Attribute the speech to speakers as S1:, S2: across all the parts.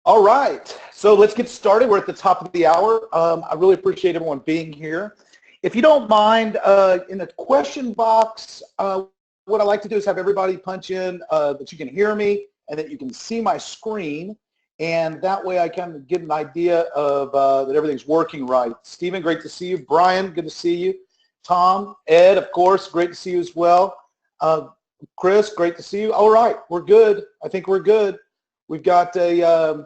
S1: All right, so let's get started. We're at the top of the hour. I really appreciate everyone being here. If you don't mind, in the question box, what I like to do is have everybody punch in that you can hear me and that you can see my screen, and that way I kind of get an idea of that everything's working right. Stephen, great to see you. Brian, good to see you. Tom, Ed, of course, great to see you as well. Chris, great to see you. All right, we're good. I think we're good. We've got a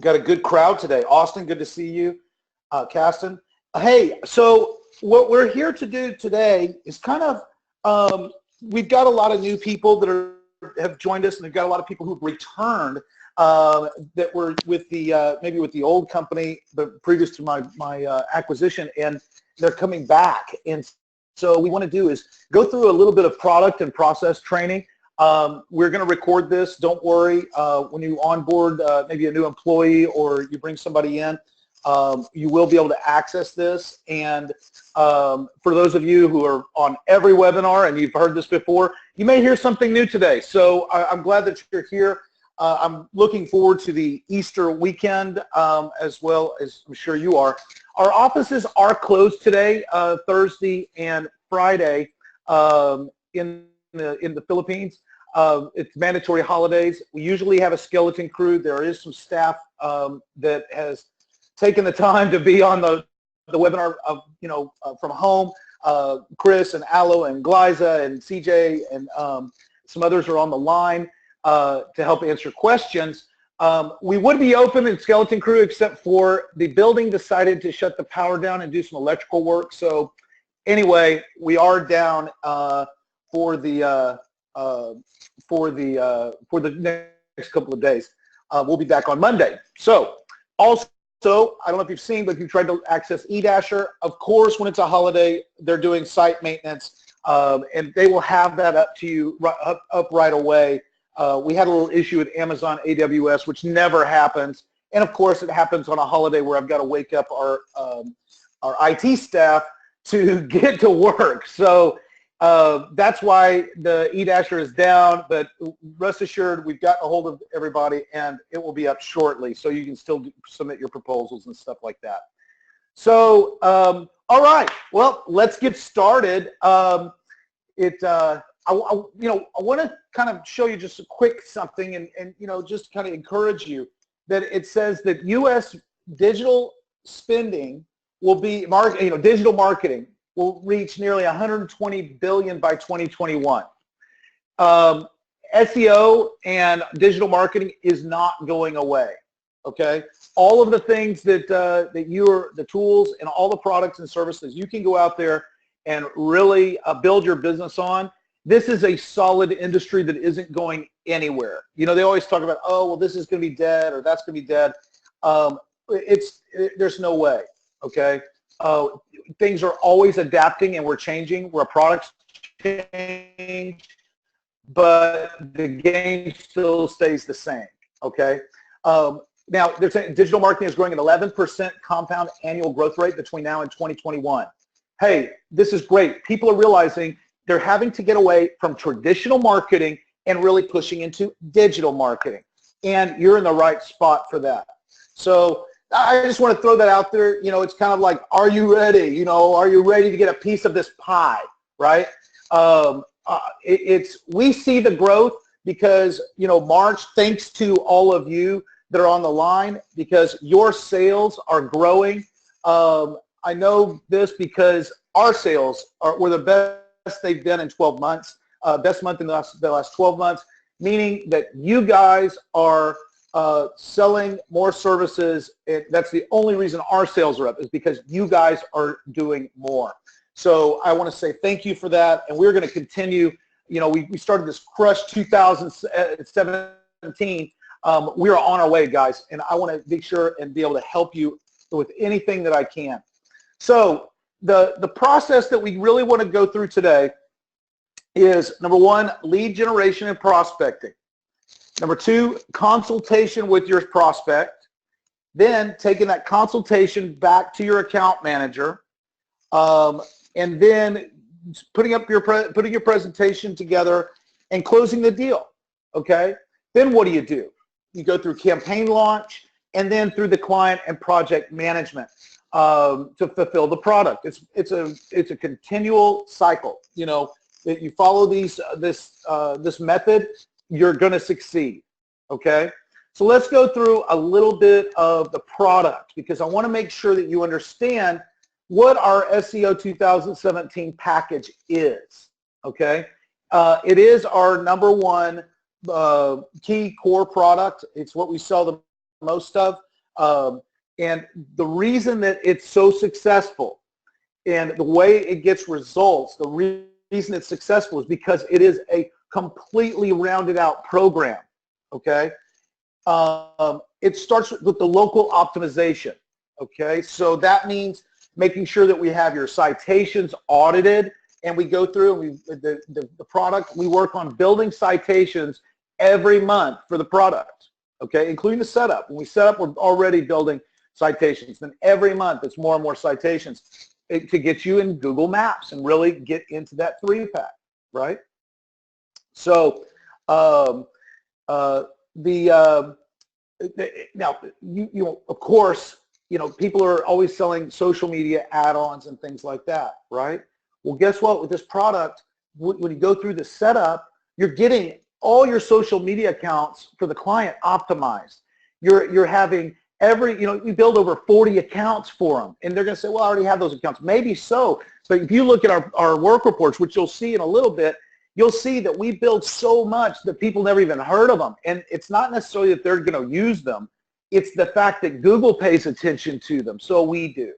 S1: good crowd today. Austin, good to see you. Caston. Hey, so what we're here to do today is kind of, we've got a lot of new people that have joined us, and we've got a lot of people who've returned that were with the maybe with the old company, but previous to my acquisition, and they're coming back. And so what we want to do is go through a little bit of product and process training. We're going to record this. Don't worry. When you onboard maybe a new employee or you bring somebody in, you will be able to access this. And for those of you who are on every webinar and you've heard this before, you may hear something new today. So I'm glad that you're here. I'm looking forward to the Easter weekend as well, as I'm sure you are. Our offices are closed today, Thursday and Friday in the Philippines. It's mandatory holidays. We usually have a skeleton crew. There is some staff that has taken the time to be on the webinar from home. Chris and Alo and Glyza and CJ and some others are on the line to help answer questions. We would be open in skeleton crew, except for the building decided to shut the power down and do some electrical work. So anyway, we are down for the next couple of days. We'll be back on Monday. So also, I don't know if you've seen, but if you tried to access eDasher, of course, when it's a holiday, they're doing site maintenance, and they will have that up to you up right away. We had a little issue with Amazon AWS, which never happens. And of course, it happens on a holiday where I've got to wake up our IT staff to get to work. So that's why the eDasher is down, but rest assured, we've gotten a hold of everybody and it will be up shortly, so you can still submit your proposals and stuff like that. So, all right, well, let's get started. I want to kind of show you just a quick something and just kind of encourage you that it says that U.S. digital spending will be, digital marketing will reach nearly 120 billion by 2021. SEO and digital marketing is not going away. Okay, all of the things that the tools and all the products and services you can go out there and really build your business on. This is a solid industry that isn't going anywhere. They always talk about, oh, well, this is going to be dead or that's going to be dead. There's no way. Okay. Things are always adapting and we're changing. We're a product change, but the game still stays the same. Okay. Now they're saying digital marketing is growing at 11% compound annual growth rate between now and 2021. Hey, this is great. People are realizing they're having to get away from traditional marketing and really pushing into digital marketing. And you're in the right spot for that. So I just want to throw that out there. It's kind of like, are you ready? Are you ready to get a piece of this pie, right? We see the growth because, March, thanks to all of you that are on the line, because your sales are growing. I know this because our sales were the best they've been in 12 months, best month in the last 12 months, meaning that you guys are selling more services. That's the only reason our sales are up, is because you guys are doing more. So I want to say thank you for that, and we're going to continue. We started this Crush 2017. We're on our way, guys, and I want to make sure and be able to help you with anything that I can. So the process that we really want to go through today is, number one, lead generation and prospecting. Number two, consultation with your prospect. Then taking that consultation back to your account manager, and then putting your presentation together and closing the deal. Okay. Then what do? you go through campaign launch, and then through the client and project management to fulfill the product. It's a continual cycle. You know, that you follow this method, you're going to succeed. Okay. So let's go through a little bit of the product, because I want to make sure that you understand what our SEO 2017 package is. Okay. It is our #1 key core product. It's what we sell the most of. And the reason that it's so successful and the way it gets results, the reason it's successful is because it is a completely rounded out program. Okay. It starts with the local optimization. Okay. So that means making sure that we have your citations audited, and we go through and the product, we work on building citations every month for the product, okay, including the setup. When we set up, we're already building citations. Then every month, it's more and more citations to get you in Google Maps and really get into that 3-pack, right? So now, of course, you know, people are always selling social media add-ons and things like that, right? Well, guess what? With this product, when you go through the setup, you're getting all your social media accounts for the client optimized. You're having you build over 40 accounts for them, and they're going to say, well, I already have those accounts. Maybe so, but if you look at our work reports, which you'll see in a little bit, you'll see that we build so much that people never even heard of them. And it's not necessarily that they're going to use them. It's the fact that Google pays attention to them. So we do.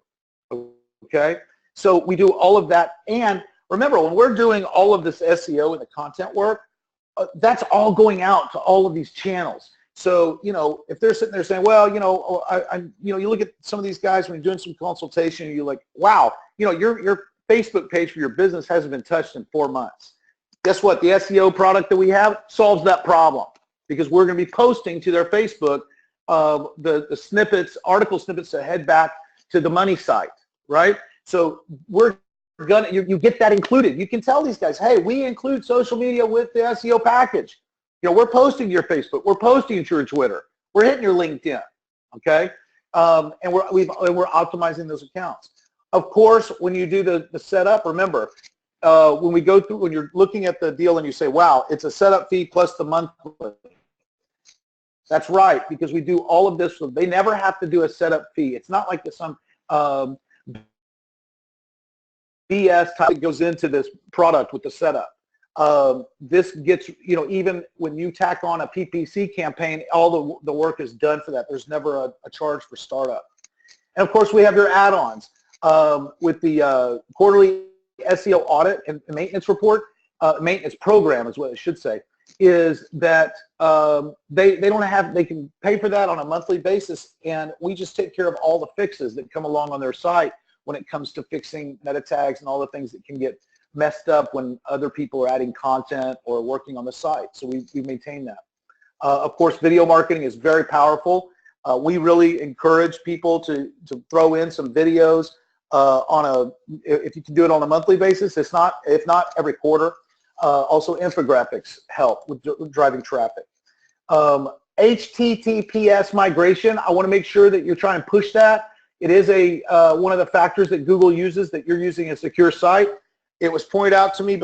S1: Okay. So we do all of that. And remember, when we're doing all of this SEO and the content work, that's all going out to all of these channels. So, you know, if they're sitting there saying, well, you know, you look at some of these guys when you're doing some consultation, and you're like, wow, you know, your Facebook page for your business hasn't been touched in 4 months. Guess what? The SEO product that we have solves that problem, because we're going to be posting to their Facebook the snippets, article snippets that head back to the money site, right? So we're gonna, you get that included. You can tell these guys, hey, we include social media with the SEO package. You know, we're posting to your Facebook, we're posting to your Twitter, we're hitting your LinkedIn, okay? And we're optimizing those accounts. Of course, when you do the setup, remember, when we go through, when you're looking at the deal and you say, wow, it's a setup fee plus the monthly. That's right, because we do all of this. So they never have to do a setup fee. It's not like some BS type that goes into this product with the setup. This gets, you know, even when you tack on a PPC campaign, all the work is done for that. There's never a charge for startup. And of course, we have your add-ons with the quarterly SEO audit and maintenance report, maintenance program is what I should say, is that they can pay for that on a monthly basis, and we just take care of all the fixes that come along on their site when it comes to fixing meta tags and all the things that can get messed up when other people are adding content or working on the site. So we maintain that. Of course, video marketing is very powerful. We really encourage people to throw in some videos if you can do it on a monthly basis, if not every quarter. Also, infographics help with driving traffic. HTTPS migration, I want to make sure that you're trying to push that. It is one of the factors that Google uses, that you're using a secure site. It was pointed out to me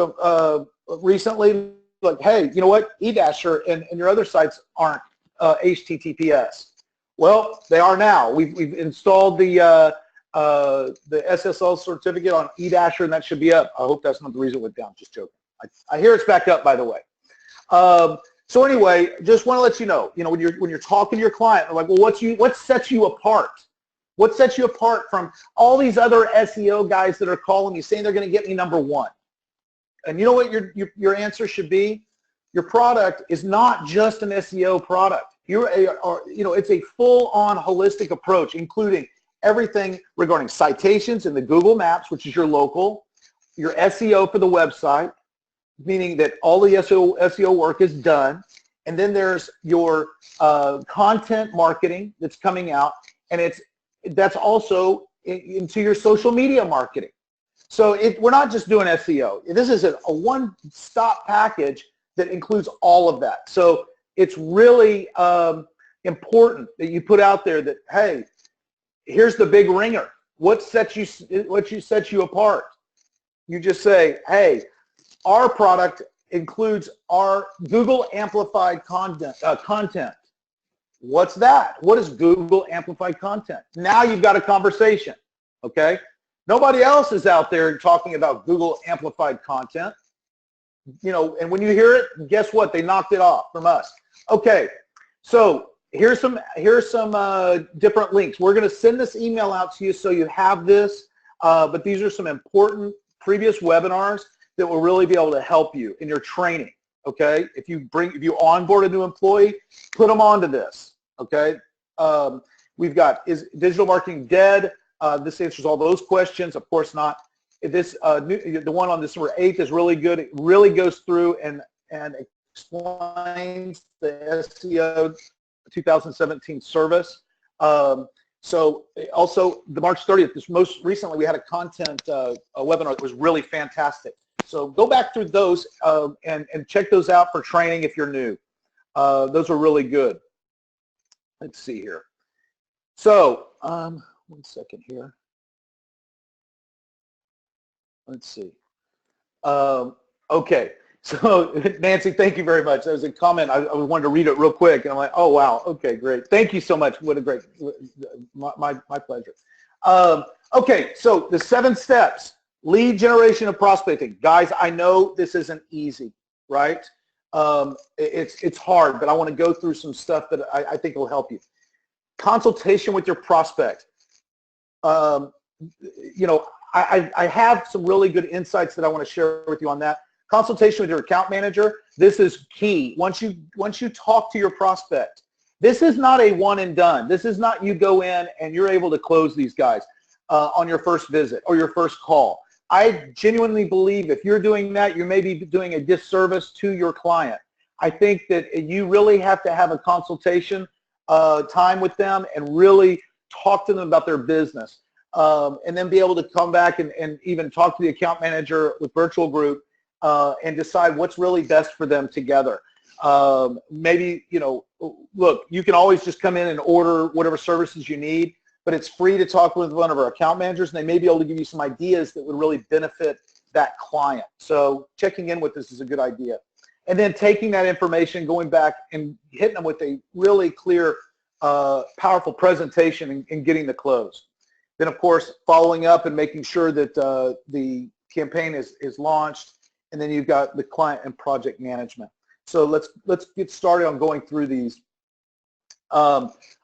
S1: recently, like, hey, you know what, eDasher and your other sites aren't HTTPS. Well, they are now. We've installed the SSL certificate on eDasher, and that should be up. I hope that's not the reason it went down. Just joking. I hear it's back up, by the way. So anyway, just want to let you know, when you're talking to your client, they're like, well, what sets you apart? What sets you apart from all these other SEO guys that are calling you saying they're going to get me #1? And you know what your answer should be? Your product is not just an SEO product. It's a full-on holistic approach, including everything regarding citations in the Google Maps, which is your local, your SEO for the website, meaning that all the SEO work is done, and then there's your content marketing that's coming out, and that's also into your social media marketing. So we're not just doing SEO. This is a one-stop package that includes all of that. So it's really important that you put out there that, hey, here's the big ringer. What sets you apart? You just say, hey, our product includes our Google amplified content. What's that? What is Google amplified content? Now you've got a conversation, okay? Nobody else is out there talking about Google amplified content. You know, and when you hear it, guess what? They knocked it off from us. Okay, so here's some different links. We're going to send this email out to you so you have this, but these are some important previous webinars that will really be able to help you in your training. Okay, if you onboard a new employee, put them onto this. Okay, we've got, is digital marketing dead? This answers all those questions. Of course not. This the one on December 8th is really good. It really goes through and explains the SEO 2017 service. So also the March 30th, this most recently we had a content a webinar that was really fantastic. So go back through those and check those out for training if you're new. Those are really good. Let's see here. So 1 second here. Let's see. Okay. So Nancy, thank you very much. That was a comment. I wanted to read it real quick, and I'm like, oh wow, okay, great. Thank you so much. What a great, my pleasure. Okay, so the 7 steps: lead generation and prospecting. Guys, I know this isn't easy, right? It's hard, but I want to go through some stuff that I think will help you. Consultation with your prospect. You know, I have some really good insights that I want to share with you on that. Consultation with your account manager, this is key. Once you talk to your prospect, this is not a one and done. This is not you go in and you're able to close these guys on your first visit or your first call. I genuinely believe if you're doing that, you may be doing a disservice to your client. I think that you really have to have a consultation time with them and really talk to them about their business, and then be able to come back and even talk to the account manager with virtual group and decide what's really best for them together. Maybe, you know, look, you can always just come in and order whatever services you need, but it's free to talk with one of our account managers, and they may be able to give you some ideas that would really benefit that client. So checking in with this is a good idea. And then taking that information, going back and hitting them with a really clear, powerful presentation and getting the close. Then, of course, following up and making sure that the campaign is launched, and then you've got the client and project management. So let's get started on going through these.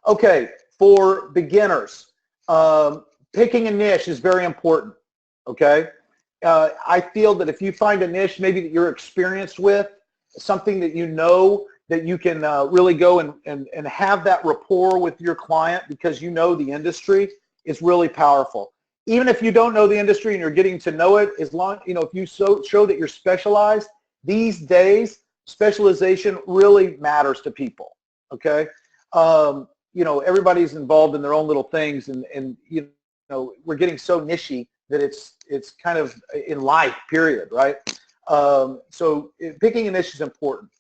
S1: Okay, for beginners, picking a niche is very important. Okay, I feel that if you find a niche maybe that you're experienced with, something that you know that you can really go and have that rapport with your client because you know the industry, is really powerful. Even if you don't know the industry and you're getting to know it, as long, you know, if you show that you're specialized, these days specialization really matters to people. Okay, you know, everybody's involved in their own little things, and you know, we're getting so nichey that it's kind of in life, period, right? So picking a niche is important.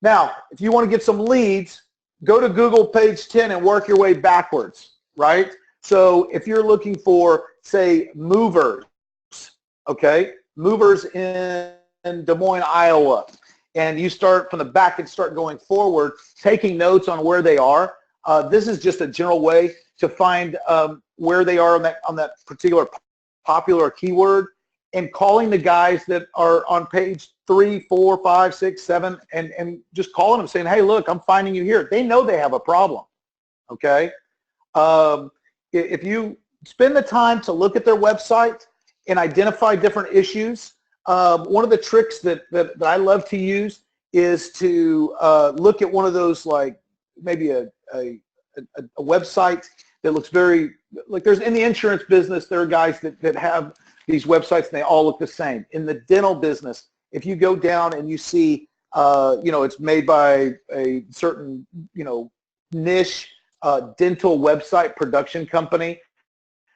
S1: Now, if you want to get some leads, go to Google page 10 and work your way backwards, right? So if you're looking for, say, movers, okay, movers in Des Moines, Iowa, and you start from the back and start going forward, taking notes on where they are, this is just a general way to find where they are on that particular popular keyword, and calling the guys that are on page 3, 4, 5, 6, 7, and just calling them saying, hey, look, I'm finding you here. They know they have a problem, okay? If you spend the time to look at their website and identify different issues, one of the tricks that I love to use is to look at one of those, like maybe a website that looks very, like there's in the insurance business, there are guys that have these websites and they all look the same. In the dental business, if you go down and you see, you know, it's made by a certain, you know, niche dental website production company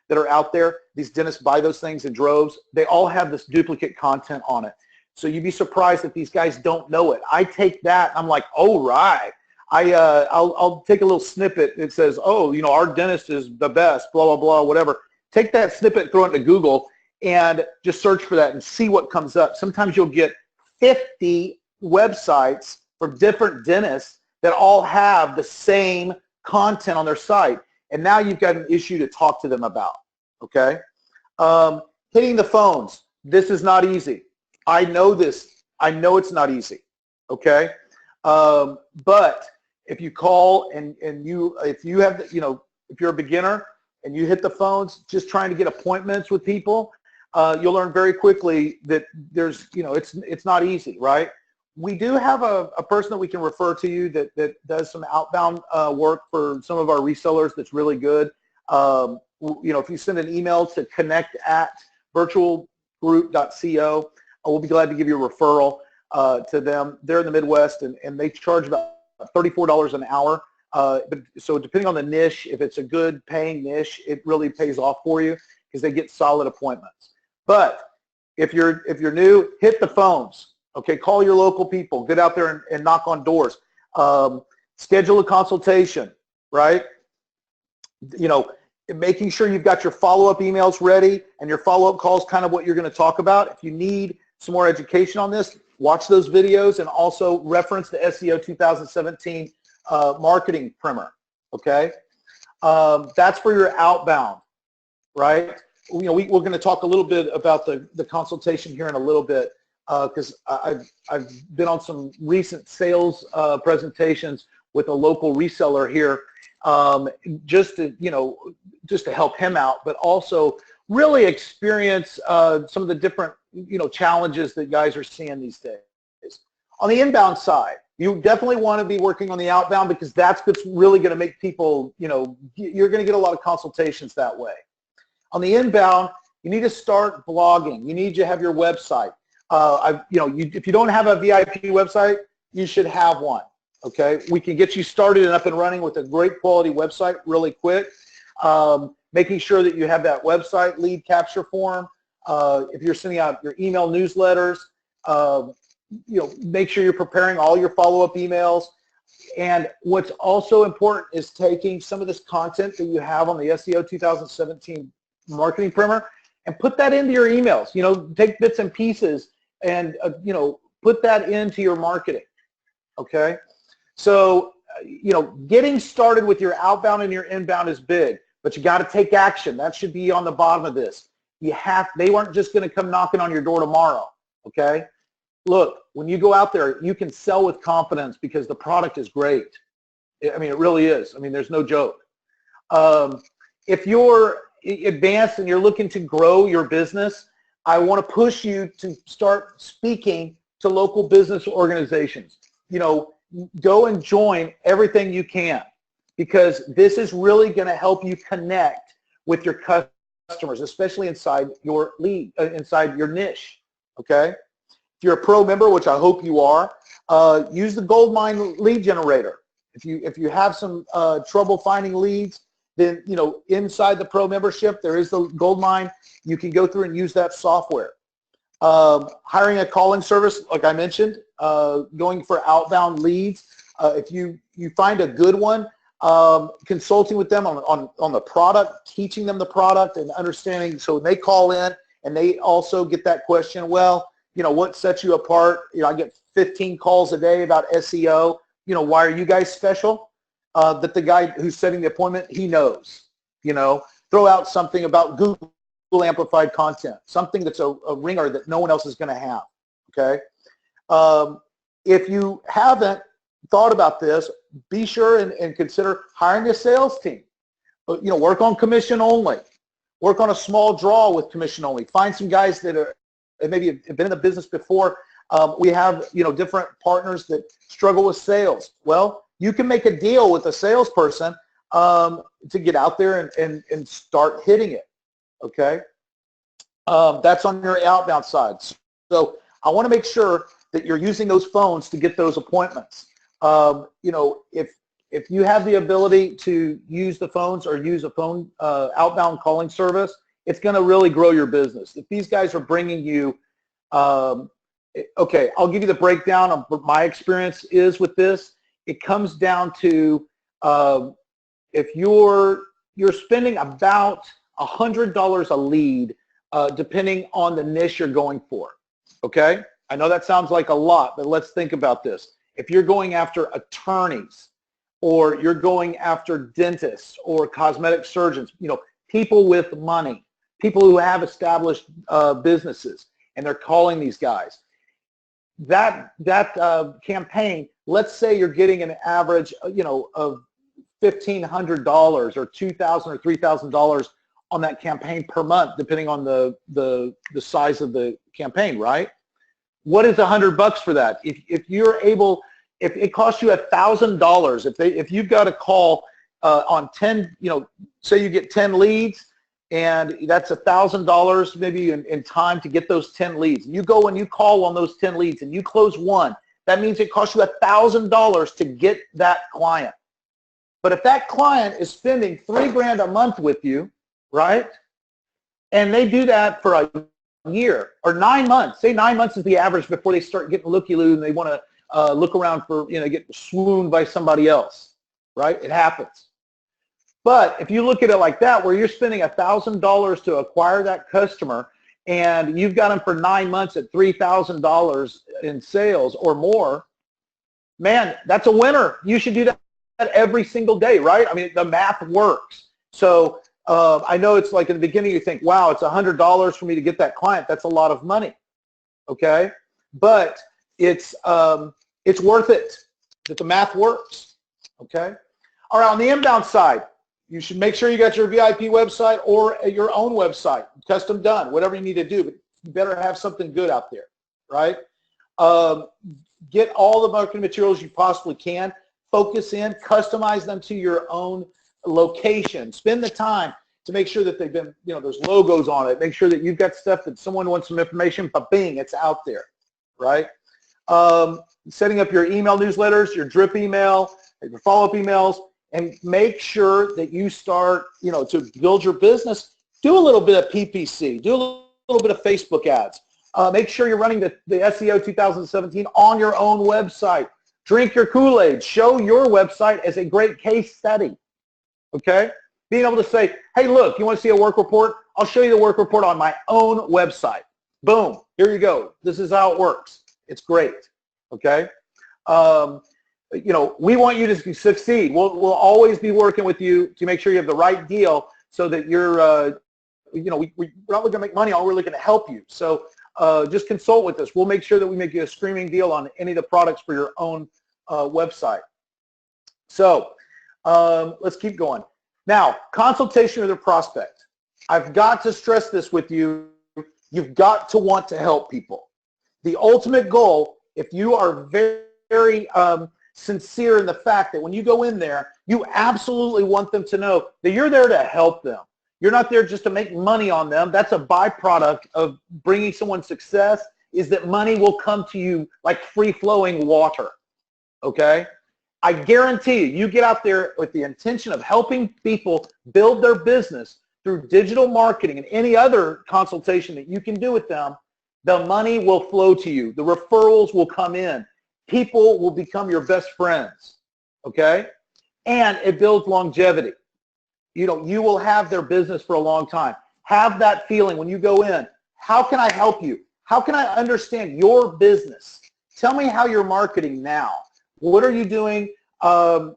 S1: that are out there, these dentists buy those things in droves. They all have this duplicate content on it. So you'd be surprised if these guys don't know it. I take that, I'm like, oh, right. I'll take a little snippet. It says, oh, you know, our dentist is the best, blah, blah, blah, whatever. Take that snippet, throw it into Google, and just search for that and see what comes up. Sometimes you'll get 50 websites for different dentists that all have the same content on their site. And now you've got an issue to talk to them about, okay? Hitting the phones. This is not easy. I know this. I know it's not easy, okay? But if you call and if you have, you know, if you're a beginner and you hit the phones just trying to get appointments with people, you'll learn very quickly that there's, you know, it's not easy, right? We do have a person that we can refer to you that does some outbound work for some of our resellers that's really good. You know, if you send an email to connect@virtualgroup.co, we'll be glad to give you a referral to them. They're in the Midwest, and they charge about $34 an hour. But so depending on the niche, if it's a good paying niche, it really pays off for you because they get solid appointments. But if you're new, hit the phones. Okay, call your local people. Get out there and knock on doors. Schedule a consultation, right? You know, making sure you've got your follow-up emails ready and your follow-up calls, kind of what you're going to talk about. If you need some more education on this, watch those videos and also reference the SEO 2017 marketing primer, okay? That's for your outbound, right? You know, we're going to talk a little bit about the consultation here in a little bit because I've been on some recent sales presentations with a local reseller here just to, you know, just to help him out, but also really experience some of the different, you know, challenges that guys are seeing these days. On the inbound side, you definitely want to be working on the outbound because that's what's really going to make people, you know, you're going to get a lot of consultations that way. On the inbound, you need to start blogging. You need to have your website. If you don't have a VIP website, you should have one. Okay, we can get you started and up and running with a great quality website really quick. Making sure that you have that website lead capture form. If you're sending out your email newsletters, you know, make sure you're preparing all your follow-up emails. And what's also important is taking some of this content that you have on the SEO 2017 marketing primer and put that into your emails. You know, take bits and pieces and you know, put that into your marketing. Okay, so you know, getting started with your outbound and your inbound is big, but you got to take action. That should be on the bottom of this. They weren't just going to come knocking on your door tomorrow. Okay, look, when you go out there, you can sell with confidence because the product is great. I mean, it really is. I mean, there's no joke. If you're advanced and you're looking to grow your business, I want to push you to start speaking to local business organizations. You know, go and join everything you can because this is really going to help you connect with your customers, especially inside your lead, inside your niche. Okay. If you're a pro member, which I hope you are, use the Goldmine lead generator. If you have some trouble finding leads, then, you know, inside the pro membership, there is the Goldmine. You can go through and use that software. Hiring a calling service, like I mentioned, going for outbound leads. If you find a good one, consulting with them on the product, teaching them the product and understanding. So when they call in and they also get that question, well, you know, what sets you apart? You know, I get 15 calls a day about SEO. You know, why are you guys special? That the guy who's setting the appointment, he knows. You know, throw out something about Google amplified content, something that's a ringer that no one else is going to have. Okay. If you haven't thought about this, be sure and consider hiring a sales team. You know, work on commission only. Work on a small draw with commission only. Find some guys that are maybe have been in the business before. We have, you know, different partners that struggle with sales. Well, you can make a deal with a salesperson to get out there and start hitting it. Okay, that's on your outbound side. So I want to make sure that you're using those phones to get those appointments. You know, if you have the ability to use the phones or use a phone outbound calling service, it's going to really grow your business. If these guys are bringing you, okay, I'll give you the breakdown of what my experience is with this. it comes down to if you're spending about $100 a lead, depending on the niche you're going for. Okay, I know that sounds like a lot, but let's think about this. If you're going after attorneys, or you're going after dentists or cosmetic surgeons, people with money, people who have established businesses, and they're calling these guys. That campaign, let's say you're getting an average, of $1,500 or $2,000 or $3,000 on that campaign per month, depending on the size of the campaign, right? What is $100 for that? If you're able, if it costs you $1,000, if you've got a call on 10, say you get 10 leads, and that's $1,000 maybe in time to get those 10 leads. You go and you call on those 10 leads and you close one. That means it costs you $1,000 to get that client. But if that client is spending $3,000 a month with you, right? And they do that for a year or 9 months. Say 9 months is the average before they start getting looky-loo and they want to look around for, get swooned by somebody else, right? It happens. But if you look at it like that, where you're spending $1,000 to acquire that customer and you've got them for 9 months at $3,000 in sales or more, man, that's a winner. You should do that every single day, right? I mean, the math works. So I know it's like in the beginning you think, wow, it's $100 for me to get that client. That's a lot of money, okay? But it's worth it, that the math works, okay? All right, on the inbound side, you should make sure you got your VIP website or your own website, custom done, whatever you need to do, but you better have something good out there, right? Get all the marketing materials you possibly can, focus in, customize them to your own location, spend the time to make sure that they've been, there's logos on it, make sure that you've got stuff that someone wants some information, but bing, it's out there, right? Setting up your email newsletters, your drip email, your follow-up emails, and make sure that you start, to build your business, do a little bit of PPC, do a little bit of Facebook ads. Make sure you're running the SEO 2017 on your own website. Drink your Kool-Aid. Show your website as a great case study, okay? Being able to say, hey, look, you want to see a work report? I'll show you the work report on my own website. Boom, here you go. This is how it works. It's great, okay? We want you to succeed. We'll always be working with you to make sure you have the right deal so that you're, we're not looking to make money, we're looking to help you. So just consult with us. We'll make sure that we make you a screaming deal on any of the products for your own website. So let's keep going. Now, consultation with a prospect. I've got to stress this with you. You've got to want to help people. The ultimate goal, if you are very sincere in the fact that when you go in there, you absolutely want them to know that you're there to help them. You're not there just to make money on them. That's a byproduct of bringing someone success, is that money will come to you like free-flowing water, okay? I guarantee you get out there with the intention of helping people build their business through digital marketing and any other consultation that you can do with them, the money will flow to you. The referrals will come in. People will become your best friends, okay? And it builds longevity. You will have their business for a long time. Have that feeling when you go in. How can I help you? How can I understand your business? Tell me how you're marketing now. What are you doing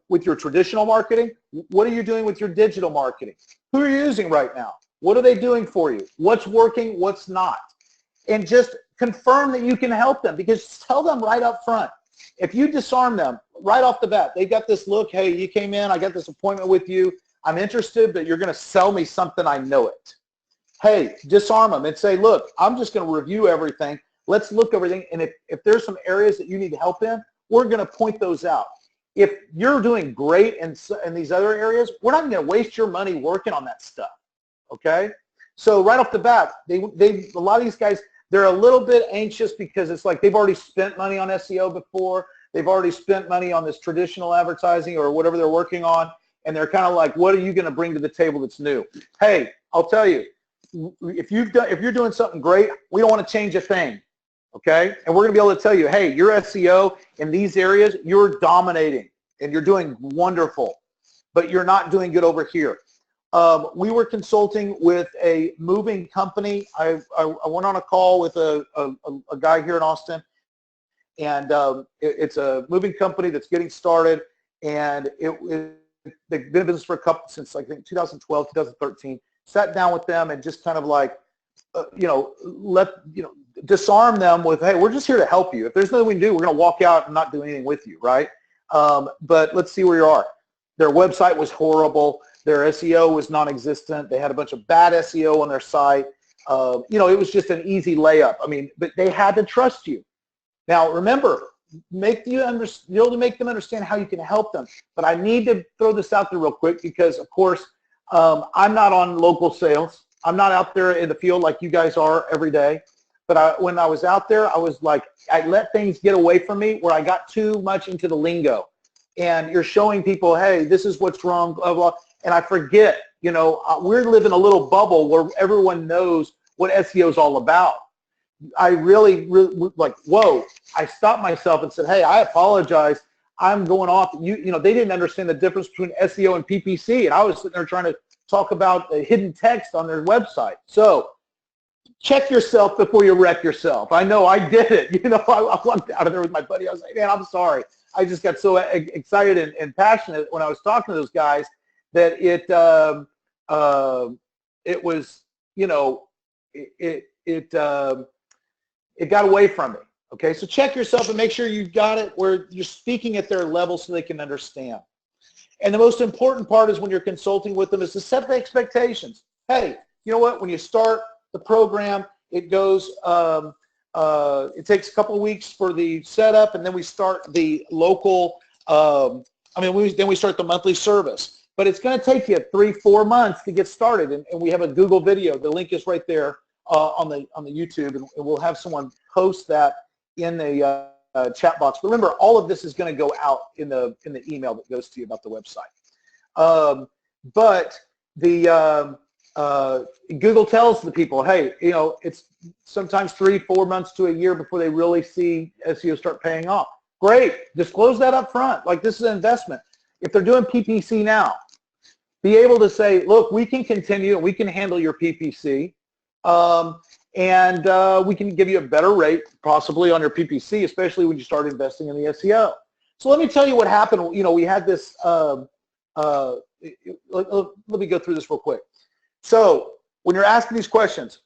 S1: with your traditional marketing? What are you doing with your digital marketing? Who are you using right now? What are they doing for you? What's working? What's not? And just confirm that you can help them, because tell them right up front. If you disarm them right off the bat, they got this look, hey, you came in, I got this appointment with you, I'm interested, but you're going to sell me something, I know it. Hey, disarm them and say, look, I'm just going to review everything. Let's look everything, and if there's some areas that you need help in, we're going to point those out. If you're doing great in these other areas, we're not going to waste your money working on that stuff, okay? So right off the bat, a lot of these guys, they're a little bit anxious because it's like they've already spent money on SEO before. They've already spent money on this traditional advertising or whatever they're working on, and they're kind of like, what are you going to bring to the table that's new? Hey, I'll tell you, if you're doing something great, we don't want to change a thing, okay? And we're going to be able to tell you, hey, your SEO in these areas, you're dominating. and you're doing wonderful, but you're not doing good over here. We were consulting with a moving company. I went on a call with a guy here in Austin, and it's a moving company that's getting started, and they've been in business for since I think 2012, 2013. Sat down with them and just kind of like, disarm them with, hey, we're just here to help you. If there's nothing we can do, we're going to walk out and not do anything with you, right? But let's see where you are. Their website was horrible. Their SEO was non-existent. They had a bunch of bad SEO on their site. It was just an easy layup. I mean, but they had to trust you. Now, remember, make them understand how you can help them. But I need to throw this out there real quick because, of course, I'm not on local sales. I'm not out there in the field like you guys are every day. But when I was out there, I was like, I let things get away from me where I got too much into the lingo. And you're showing people, hey, this is what's wrong, blah, blah. And I forget, we're living a little bubble where everyone knows what SEO is all about. I really like, whoa, I stopped myself and said, hey, I apologize. I'm going off. They didn't understand the difference between SEO and PPC. And I was sitting there trying to talk about the hidden text on their website. So check yourself before you wreck yourself. I know I did it. I walked out of there with my buddy. I was like, man, I'm sorry. I just got so excited and passionate when I was talking to those guys that it got away from me. Okay, so check yourself and make sure you got it where you're speaking at their level so they can understand. And the most important part is when you're consulting with them is to set the expectations. Hey, you know what? When you start the program, it goes. It takes a couple of weeks for the setup, and then we start the local. Then we start the monthly service. But it's going to take you 3-4 months to get started, and we have a Google video. The link is right there on the YouTube, and we'll have someone post that in the chat box. But remember, all of this is going to go out in the email that goes to you about the website. But the Google tells the people, hey, it's sometimes 3-4 months to a year before they really see SEO start paying off. Great, disclose that up front. Like, this is an investment. If they're doing PPC now, be able to say, look, we can continue and we can handle your PPC, and we can give you a better rate possibly on your PPC, especially when you start investing in the SEO. So let me tell you what happened. We had this, let me go through this real quick. So when you're asking these questions,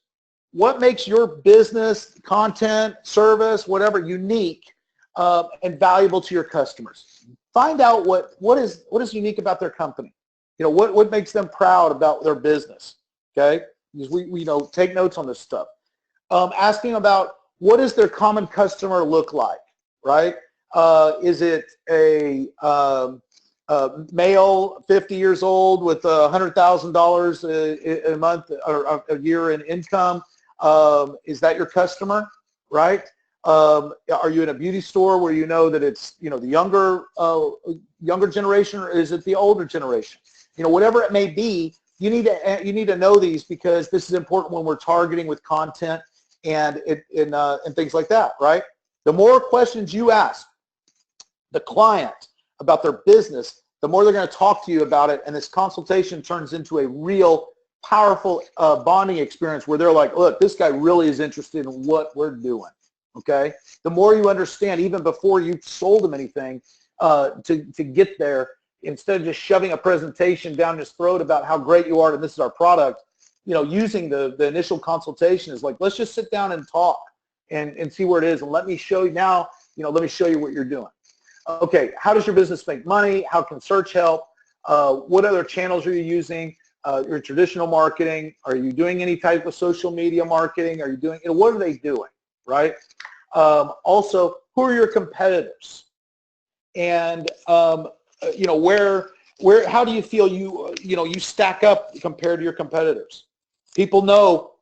S1: what makes your business, content, service, whatever, unique and valuable to your customers? Find out what is unique about their company. What makes them proud about their business, okay? Because we take notes on this stuff. Asking about what does their common customer look like, right? Is it a male, 50 years old with $100,000 a month or a year in income? Is that your customer, right? Are you in a beauty store where you know that it's the younger generation, or is it the older generation? Whatever it may be, you need to know these, because this is important when we're targeting with content and things like that, right? The more questions you ask the client about their business, the more they're going to talk to you about it, and this consultation turns into a real powerful bonding experience where they're like, look, this guy really is interested in what we're doing. Okay, the more you understand, even before you've sold them anything, to get there, instead of just shoving a presentation down his throat about how great you are and this is our product, using the initial consultation is like, let's just sit down and talk and see where it is, and let me show you now, let me show you what you're doing. Okay, how does your business make money? How can search help? What other channels are you using? Your traditional marketing? Are you doing any type of social media marketing? Are you doing, what are they doing, right? Also, who are your competitors? And how do you feel you stack up compared to your competitors? People know,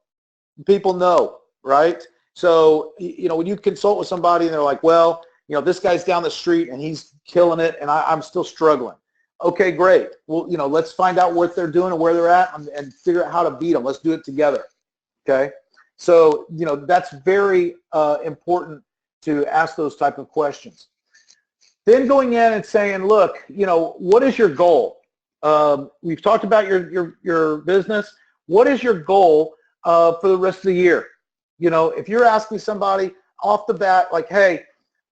S1: right? So, when you consult with somebody and they're like, well, this guy's down the street and he's killing it and I'm still struggling. Okay, great. Well, let's find out what they're doing and where they're at and figure out how to beat them. Let's do it together. Okay. So, that's very important to ask those type of questions. Then going in and saying, look, what is your goal? We've talked about your business. What is your goal for the rest of the year? If you're asking somebody off the bat, like, hey,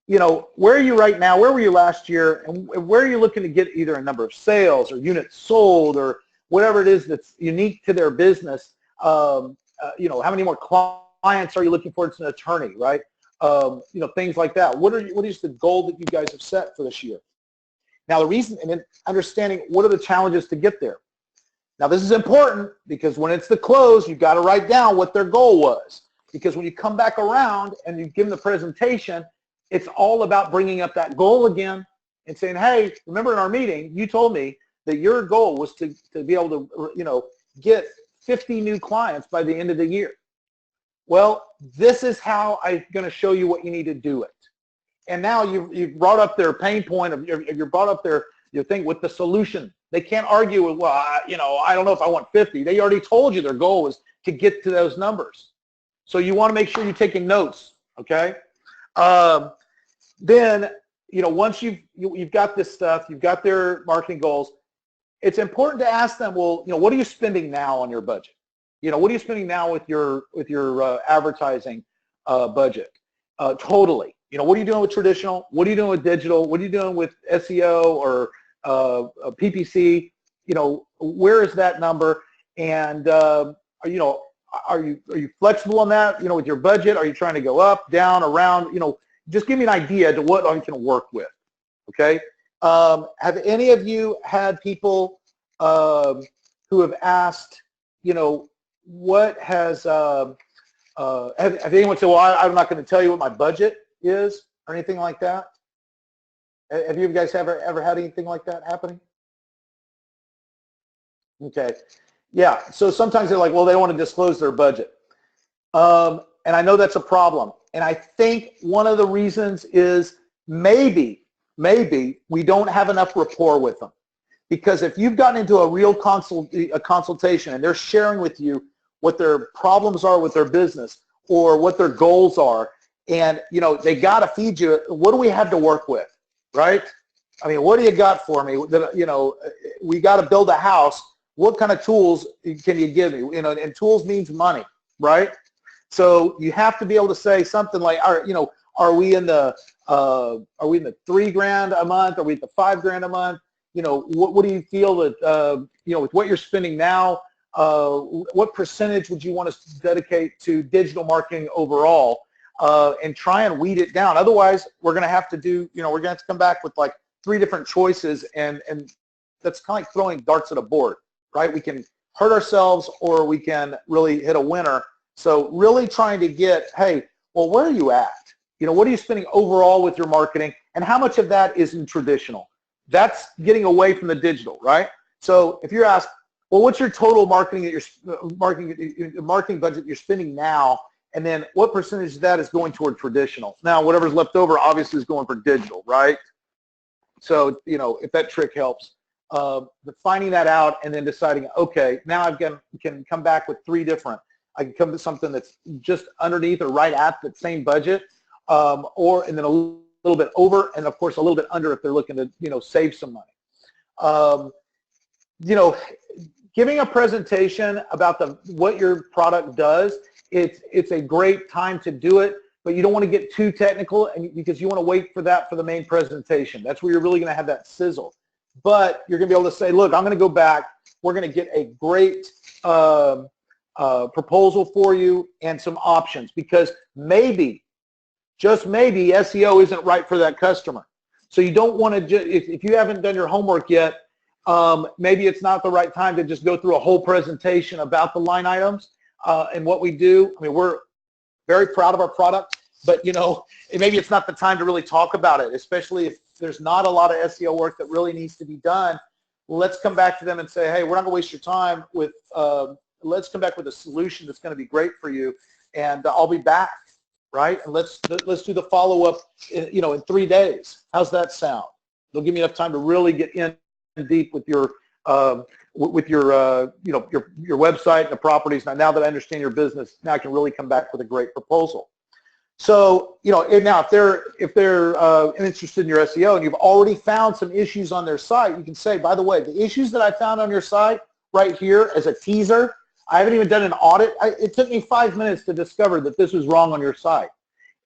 S1: where are you right now? Where were you last year? And where are you looking to get either a number of sales or units sold or whatever it is that's unique to their business? How many more clients are you looking for as an attorney, right? Things like that. What is the goal that you guys have set for this year? Now, the reason, and then understanding what are the challenges to get there. Now, this is important because when it's the close, you've got to write down what their goal was. Because when you come back around and you give them the presentation, it's all about bringing up that goal again and saying, hey, remember in our meeting, you told me that your goal was to be able to, get 50 new clients by the end of the year. Well, this is how I'm going to show you what you need to do it. And now you've brought up their pain point, you brought up your thing with the solution. They can't argue with, well, I don't know if I want 50. They already told you their goal was to get to those numbers. So you want to make sure you're taking notes, okay? Then, once you've got this stuff, you've got their marketing goals, it's important to ask them, well, what are you spending now on your budget? What are you spending now with your advertising budget? Totally. What are you doing with traditional? What are you doing with digital? What are you doing with SEO or PPC? Where is that number? And are you flexible on that? With your budget, are you trying to go up, down, around? Just give me an idea to what I can work with. Okay. Have any of you had people who have asked, what has have anyone said, well, I'm not going to tell you what my budget is or anything like that? Have you guys ever had anything like that happening? Okay. Yeah. So sometimes they're like, well, they don't want to disclose their budget. And I know that's a problem. And I think one of the reasons is maybe we don't have enough rapport with them. Because if you've gotten into a real consultation and they're sharing with you what their problems are with their business or what their goals are, and they got to feed you, what do we have to work with, right? I mean, what do you got for me? We got to build a house. What kind of tools can you give me? And tools means money, right? So you have to be able to say something like, are we in the $3,000 a month? Are we at the $5,000 a month? What do you feel that, with what you're spending now, what percentage would you want to dedicate to digital marketing overall, and try and weed it down? Otherwise, we're going to have to do, we're going to have to come back with like 3 different choices, and that's kind of like throwing darts at a board, right? We can hurt ourselves or we can really hit a winner. So really trying to get, hey, well, where are you at? What are you spending overall with your marketing, and how much of that is in traditional? That's getting away from the digital, right? So if you're asked, well, what's your total marketing marketing budget you're spending now, and then what percentage of that is going toward traditional? Now, whatever's left over obviously is going for digital, right? So, if that trick helps, finding that out and then deciding, okay, now I can come back with 3 different. I can come to something that's just underneath or right at the same budget, and then a little bit over, and of course a little bit under if they're looking to save some money. Giving a presentation about what your product does, it's a great time to do it, but you don't want to get too technical, because you want to wait for the main presentation. That's where you're really going to have that sizzle. But you're going to be able to say, look, I'm going to go back. We're going to get a great proposal for you and some options, because maybe, just maybe, SEO isn't right for that customer. So you don't want to, if you haven't done your homework yet, maybe it's not the right time to just go through a whole presentation about the line items and what we do. I mean, we're very proud of our product, but maybe it's not the time to really talk about it, especially if there's not a lot of SEO work that really needs to be done. Let's come back to them and say, hey, we're not going to waste your time with, let's come back with a solution that's going to be great for you, and I'll be back, right? And let's do the follow-up, in 3 days. How's that sound? They'll give me enough time to really get in deep with your website and the properties. Now that I understand your business, now I can really come back with a great proposal. So, and now if they're interested in your SEO and you've already found some issues on their site, you can say, by the way, the issues that I found on your site right here as a teaser, I haven't even done an audit. It took me 5 minutes to discover that this was wrong on your site.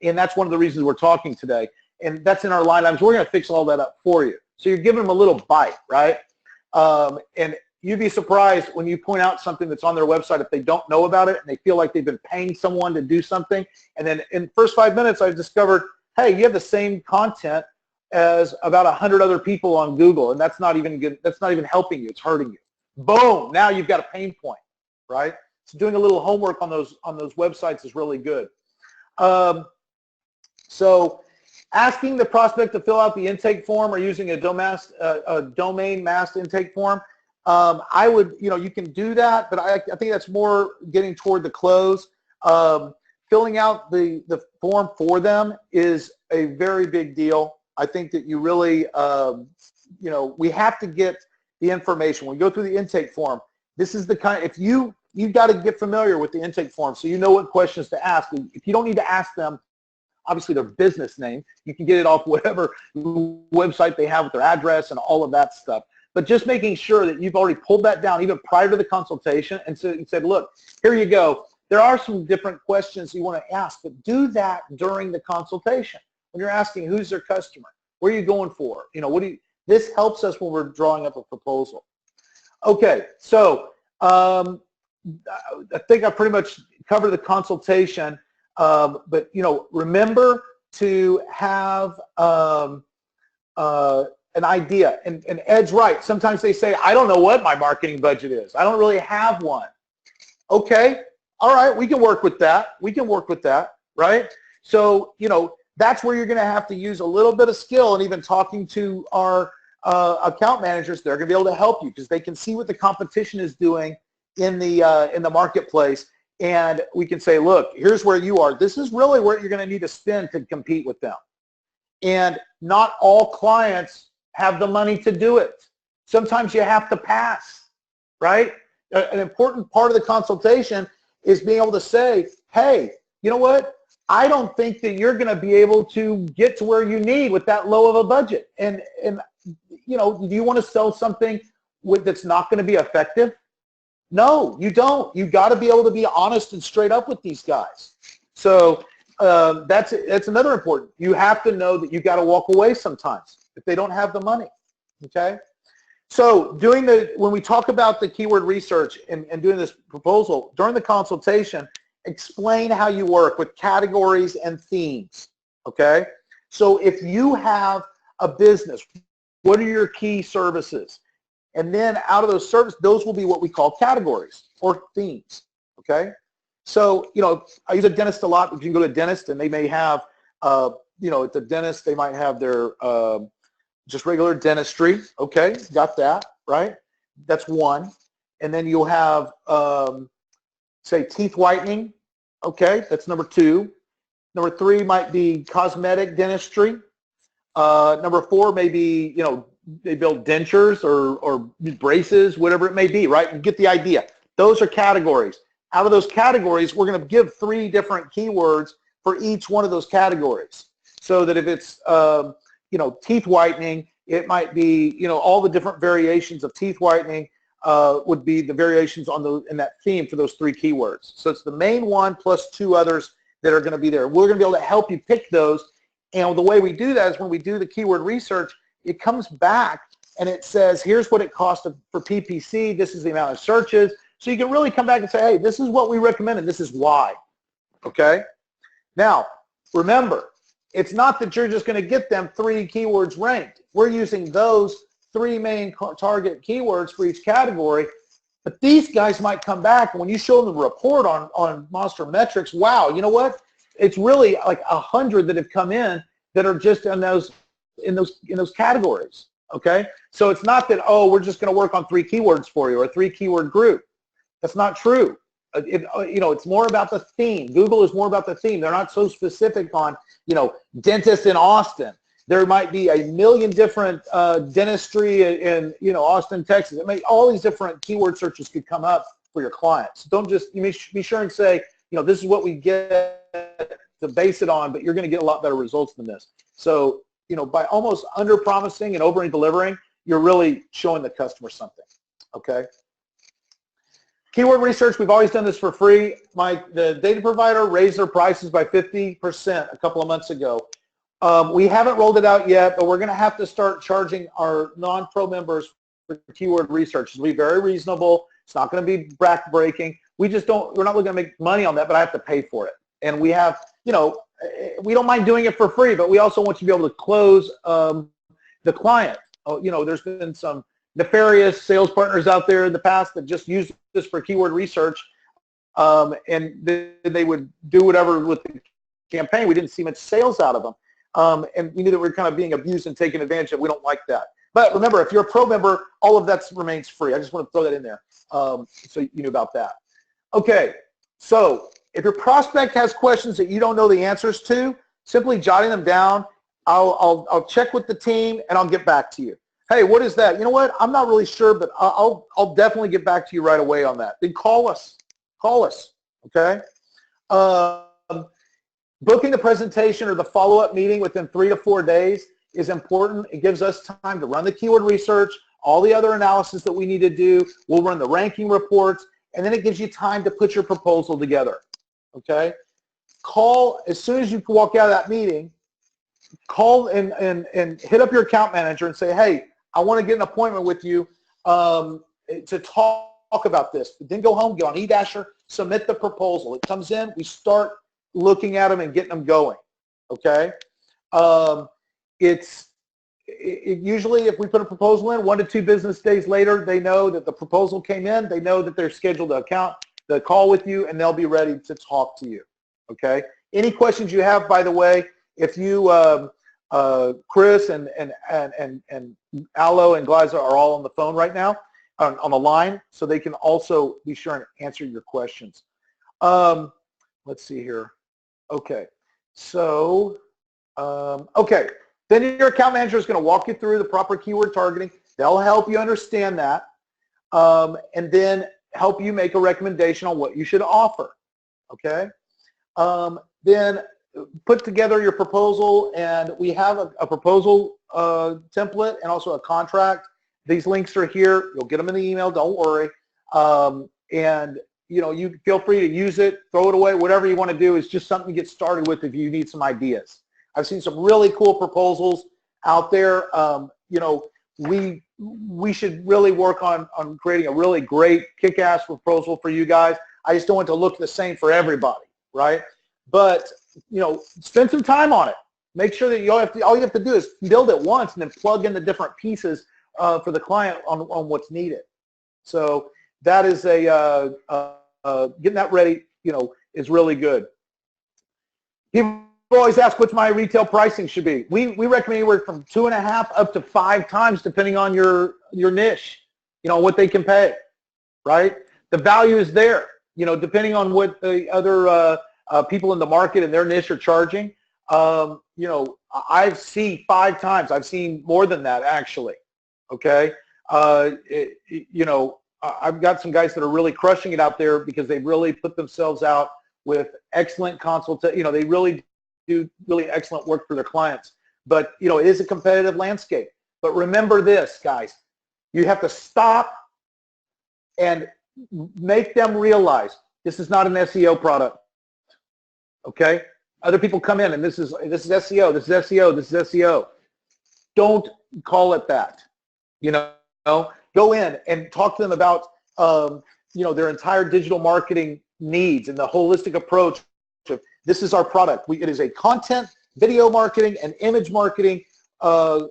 S1: And that's one of the reasons we're talking today. And that's in our line items. We're going to fix all that up for you. So you're giving them a little bite, right? And you'd be surprised when you point out something that's on their website if they don't know about it and they feel like they've been paying someone to do something. And then in the first 5 minutes, I've discovered, hey, you have the same content as about 100 other people on Google, and that's not even good. That's not even helping you. It's hurting you. Boom! Now you've got a pain point, right? So doing a little homework on those websites is really good. So asking the prospect to fill out the intake form or using a domain masked intake form, I would, you can do that, but I think that's more getting toward the close. Filling out the form for them is a very big deal. I think that you really, we have to get the information. When we go through the intake form, this is the kind, if you've got to get familiar with the intake form so you know what questions to ask. If you don't need to ask them, obviously their business name, you can get it off whatever website they have with their address and all of that stuff. But just making sure that you've already pulled that down even prior to the consultation and said, look, here you go. There are some different questions you want to ask, but do that during the consultation. When you're asking who's their customer, where are you going for? This helps us when we're drawing up a proposal. Okay, so I think I pretty much covered the consultation, but remember to have an idea. And Ed's right. Sometimes they say, I don't know what my marketing budget is. I don't really have one. Okay, all right, we can work with that. We can work with that, right? So, that's where you're going to have to use a little bit of skill, and even talking to our account managers, they're going to be able to help you because they can see what the competition is doing in the marketplace, and we can say, look, here's where you are. This is really where you're going to need to spend to compete with them. And not all clients have the money to do it. Sometimes you have to pass, right? An important part of the consultation is being able to say, hey, you know what? I don't think that you're going to be able to get to where you need with that low of a budget. And do you want to sell something that's not going to be effective? No, you don't. You got to be able to be honest and straight up with these guys. So that's another important. You have to know that you got to walk away sometimes if they don't have the money. Okay. So when we talk about the keyword research and doing this proposal during the consultation, explain how you work with categories and themes. Okay. So if you have a business, what are your key services? And then out of those services, those will be what we call categories or themes, okay? So, I use a dentist a lot. You can go to a dentist and they may have, at the dentist, they might have their just regular dentistry, okay? Got that, right? That's one. And then you'll have, say, teeth whitening, okay? That's number 2. Number 3 might be cosmetic dentistry. Number 4 may be, they build dentures or braces, whatever it may be, right? You get the idea. Those are categories. Out of those categories, we're going to give 3 different keywords for each one of those categories. So that if it's, teeth whitening, it might be, all the different variations of teeth whitening would be the variations in that theme for those 3 keywords. So it's the main one plus 2 others that are going to be there. We're going to be able to help you pick those. And the way we do that is when we do the keyword research, it comes back and it says, here's what it cost for PPC. This is the amount of searches. So you can really come back and say, hey, this is what we recommend and this is why. Okay? Now, remember, it's not that you're just going to get them 3 keywords ranked. We're using those 3 main target keywords for each category. But these guys might come back and when you show them the report on Monster Metrics, wow, you know what? It's really like 100 that have come in that are just in those categories, okay? So it's not that, oh, we're just going to work on 3 keywords for you or a 3 keyword group. That's not true. It's more about the theme. Google is more about the theme. They're not so specific on, dentist in Austin. There might be a million different dentistry in, Austin, Texas. All these different keyword searches could come up for your clients. Don't just, you be sure and say, this is what we get to base it on, but you're going to get a lot better results than this. So, by almost under promising and over delivering, you're really showing the customer something. Okay. Keyword research, we've always done this for free. The data provider raised their prices by 50% a couple of months ago. We haven't rolled it out yet, but we're going to have to start charging our non-pro members for keyword research. It'll be very reasonable. It's not going to be back-breaking. We're not looking to make money on that, but I have to pay for it. And we have, we don't mind doing it for free, but we also want you to be able to close the client. There's been some nefarious sales partners out there in the past that just used this for keyword research, and they would do whatever with the campaign. We didn't see much sales out of them, and we knew that we were kind of being abused and taken advantage of. We don't like that. But remember, if you're a pro member, all of that remains free. I just want to throw that in there so you knew about that. Okay, so if your prospect has questions that you don't know the answers to, simply jotting them down. I'll check with the team and I'll get back to you. Hey, what is that? You know what? I'm not really sure, but I'll definitely get back to you right away on that. Then call us. Call us. Okay. Booking the presentation or the follow-up meeting within 3 to 4 days is important. It gives us time to run the keyword research, all the other analysis that we need to do. We'll run the ranking reports, and then it gives you time to put your proposal together. Okay. Call as soon as you walk out of that meeting. Call and hit up your account manager and say, hey, I want to get an appointment with you to talk about this. Then go home, get on eDasher, submit the proposal. It comes in, we start looking at them and getting them going. Okay. Usually if we put a proposal in, 1 to 2 business days later, they know that the proposal came in. They know that they're scheduled to call with you, and they'll be ready to talk to you. Okay. Any questions you have, by the way, if you, Chris and Alo and Gliza are all on the phone right now, on the line, so they can also be sure and answer your questions. Let's see here. Okay, so, okay, then your account manager is going to walk you through the proper keyword targeting. They'll help you understand that, and then help you make a recommendation on what you should offer. Okay, then put together your proposal, and we have a proposal template and also a contract. These links are here. You'll get them in the email. Don't worry. And you feel free to use it, throw it away, whatever you want to do. Is just something to get started with if you need some ideas. I've seen some really cool proposals out there. We should really work on creating a really great kick-ass proposal for you guys. I just don't want it to look the same for everybody, right? But spend some time on it. Make sure that all you have to do is build it once and then plug in the different pieces for the client on what's needed. So that is getting that ready, is really good. People always ask what's my retail pricing should be. We recommend anywhere from 2.5 up to 5 times depending on your niche, what they can pay, right? The value is there, depending on what the other people in the market and their niche are charging. I've seen 5 times. I've seen more than that actually. Okay. I've got some guys that are really crushing it out there because they really put themselves out with excellent consultation. They really do really excellent work for their clients. But it is a competitive landscape. But remember this, guys. You have to stop and make them realize this is not an SEO product. Okay? Other people come in and this is SEO, this is SEO, this is SEO. Don't call it that. Go in and talk to them about their entire digital marketing needs and the holistic approach of this is our product. It is a content, video marketing, and image marketing program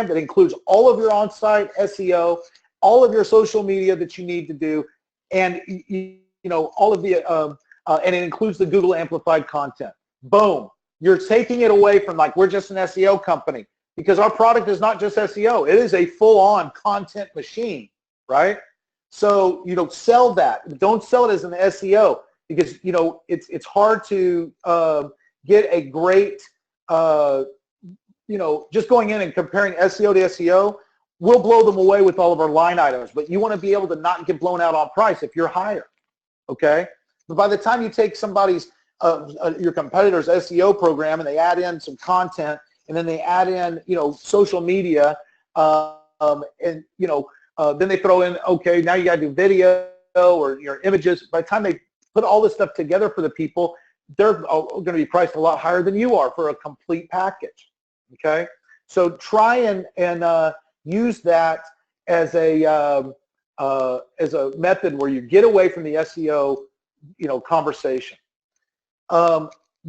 S1: that includes all of your on-site SEO, all of your social media that you need to do, and all of the and it includes the Google amplified content. Boom! You're taking it away from we're just an SEO company, because our product is not just SEO. It is a full-on content machine, right? So sell that. Don't sell it as an SEO, because it's hard to get a great just going in and comparing SEO to SEO. We'll blow them away with all of our line items, but you want to be able to not get blown out on price if you're higher, okay? But by the time you take somebody's your competitor's SEO program, and they add in some content, and then they add in, social media, and then they throw in, okay, now you got to do video or your images. By the time they put all this stuff together for the people, they're going to be priced a lot higher than you are for a complete package. Okay, so try and use that as a method where you get away from the SEO, conversation.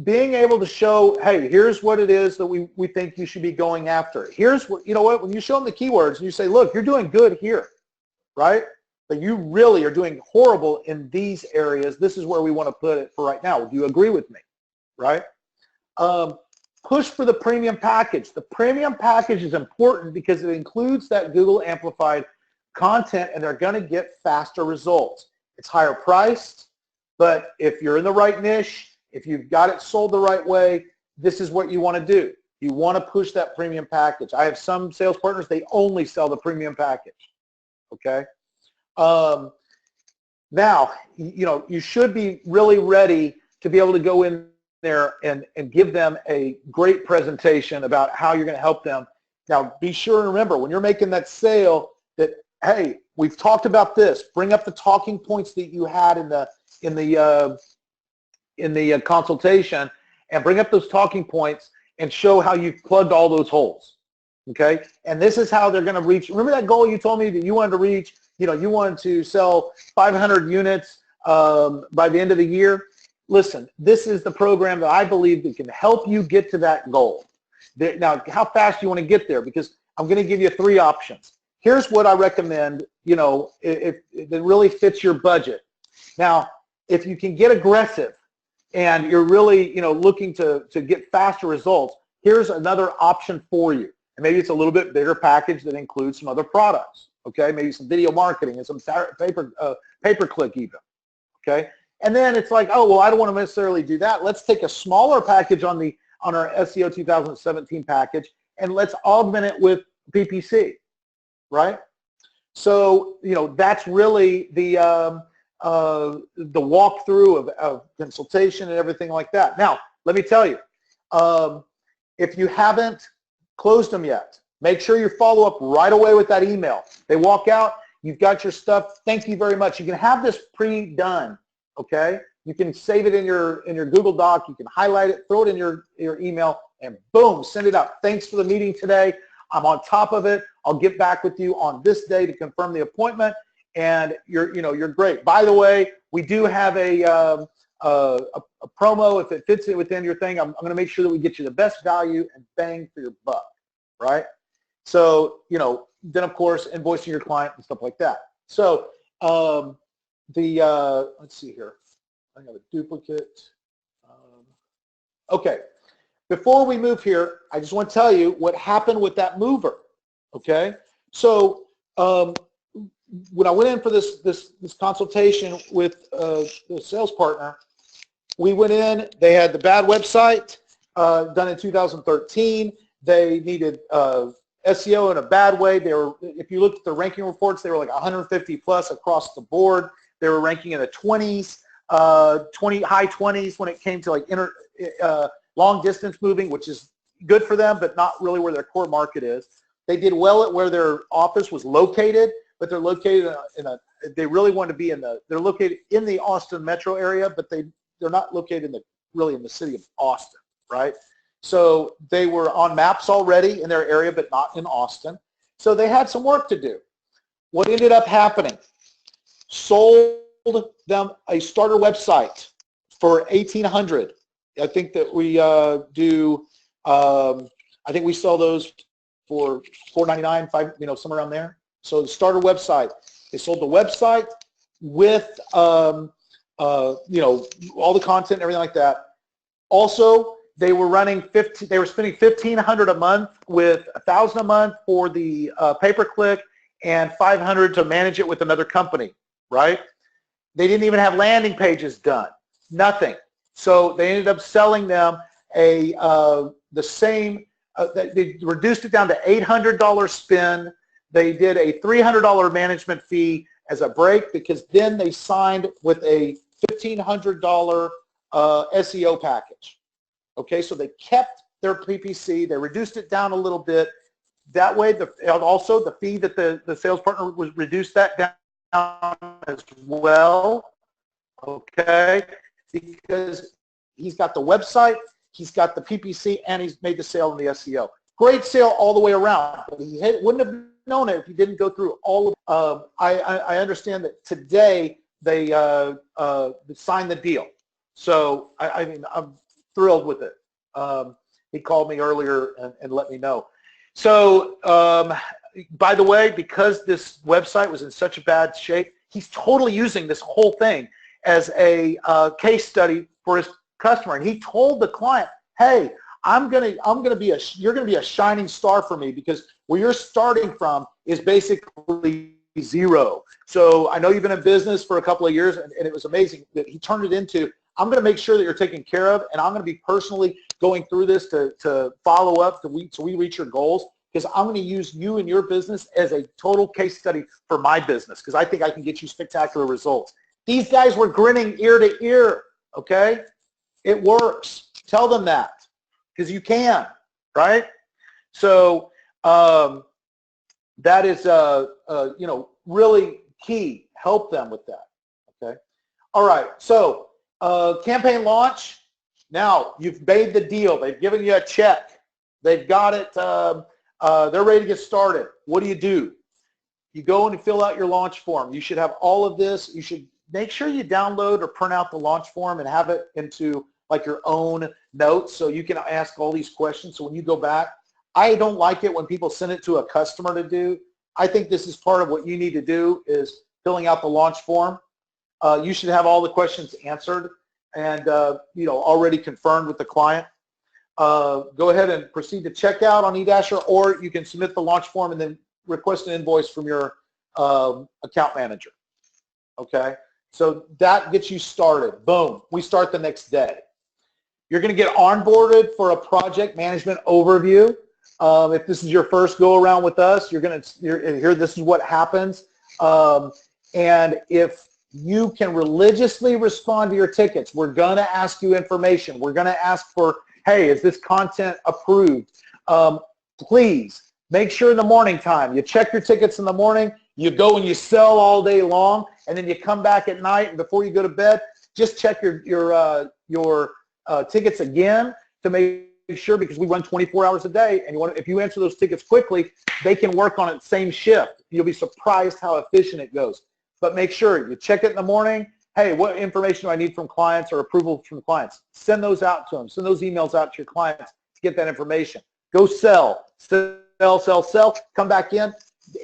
S1: Being able to show, hey, here's what it is that we think you should be going after. Here's what, when you show them the keywords and you say, look, you're doing good here, right? But you really are doing horrible in these areas. This is where we want to put it for right now. Do you agree with me, right? Push for the premium package. The premium package is important because it includes that Google amplified content, and they're going to get faster results. It's higher priced, but if you're in the right niche, if you've got it sold the right way, this is what you want to do. You want to push that premium package. I have some sales partners, they only sell the premium package, okay? Now, you should be really ready to be able to go in there and give them a great presentation about how you're going to help them. Now, be sure and remember, when you're making that sale, that, hey, we've talked about this. Bring up the talking points that you had in the consultation, and bring up those talking points and show how you've plugged all those holes, okay? And this is how they're going to reach. Remember that goal you told me that you wanted to reach? You wanted to sell 500 units by the end of the year. Listen, this is the program that I believe that can help you get to that goal. Now, how fast do you want to get there? Because I'm going to give you 3 options. Here's what I recommend, if it really fits your budget. Now, if you can get aggressive and you're really, looking to get faster results, here's another option for you. And maybe it's a little bit bigger package that includes some other products, okay? Maybe some video marketing and some pay-per-click even, okay? And then it's like, oh, well, I don't want to necessarily do that. Let's take a smaller package on our SEO 2017 package, and let's augment it with PPC, right? So, that's really the walkthrough of consultation and everything like that. Now, let me tell you, if you haven't closed them yet, make sure you follow up right away with that email. They walk out, you've got your stuff. Thank you very much. You can have this pre-done, okay? You can save it in your Google Doc. You can highlight it, throw it in your email, and boom, send it out. Thanks for the meeting today. I'm on top of it. I'll get back with you on this day to confirm the appointment. And you're great. By the way, we do have a promo. If it fits in within your thing, I'm going to make sure that we get you the best value and bang for your buck, right? So, then of course, invoicing your client and stuff like that. So, let's see here. I have a duplicate. Okay. Before we move here, I just want to tell you what happened with that mover. Okay. So, when I went in for this consultation with the sales partner, we went in, they had the bad website done in 2013. They needed SEO in a bad way. If you looked at the ranking reports, they were like 150 plus across the board. They were ranking in the 20s, high 20s when it came to like long distance moving, which is good for them, but not really where their core market is. They did well at where their office was located, but they're located they really want to be they're located in the Austin metro area, but they're not located really in the city of Austin, right? So they were on maps already in their area, but not in Austin. So they had some work to do. What ended up happening? Sold them a starter website for $1,800. I think that we do. I think we sell those for $4.99, somewhere around there. So the starter website. They sold the website with all the content and everything like that. Also, they were running they were spending $1,500 a month with $1,000 a month for the pay-per-click and $500 to manage it with another company, right? They didn't even have landing pages done, nothing. So they ended up selling them they reduced it down to $800 spend. They did a $300 management fee as a break, because then they signed with a $1,500 SEO package. Okay, so they kept their PPC, they reduced it down a little bit. That way, and also the fee that the sales partner was reduced that down as well. Okay, because he's got the website, he's got the PPC, and he's made the sale in the SEO. Great sale all the way around, but he wouldn't have known it if he didn't go through all of I understand that today they signed the deal. So, I mean, I'm thrilled with it. He called me earlier and let me know. So, by the way, because this website was in such a bad shape, he's totally using this whole thing as a case study for his customer. And he told the client, hey, you're gonna be a shining star for me, because where you're starting from is basically zero. So I know you've been in business for a couple of years, and it was amazing that he turned it into, I'm going to make sure that you're taken care of, and I'm going to be personally going through this to follow up so we reach your goals, because I'm going to use you and your business as a total case study for my business, because I think I can get you spectacular results. These guys were grinning ear to ear, okay? It works. Tell them that, because you can, right? So that is, you know, really key. Help them with that, okay? All right, so campaign launch. Now you've made the deal. They've given you a check. They've got it. They're ready to get started. What do? You go and fill out your launch form. You should have all of this. You should make sure you download or print out the launch form and have it into like your own notes so you can ask all these questions. So when you go back, I don't like it when people send it to a customer to do. I think this is part of what you need to do, is filling out the launch form. You should have all the questions answered and you know, already confirmed with the client. Go ahead and proceed to checkout on eDasher, or you can submit the launch form and then request an invoice from your account manager. Okay, so that gets you started. Boom, we start the next day. You're going to get onboarded for a project management overview. If this is your first go around with us, you're here. This is what happens. And if you can religiously respond to your tickets, we're going to ask you information. We're going to ask for, hey, is this content approved? Please make sure in the morning time, you check your tickets in the morning, you go and you sell all day long, and then you come back at night, and before you go to bed, just check your tickets again to make sure, because we run 24 hours a day, and if you answer those tickets quickly, they can work on it same shift. You'll be surprised how efficient it goes. But make sure you check it in the morning. Hey, what information do I need from clients or approval from clients? Send those out to them. Send those emails out to your clients to get that information. Go sell. Come back in,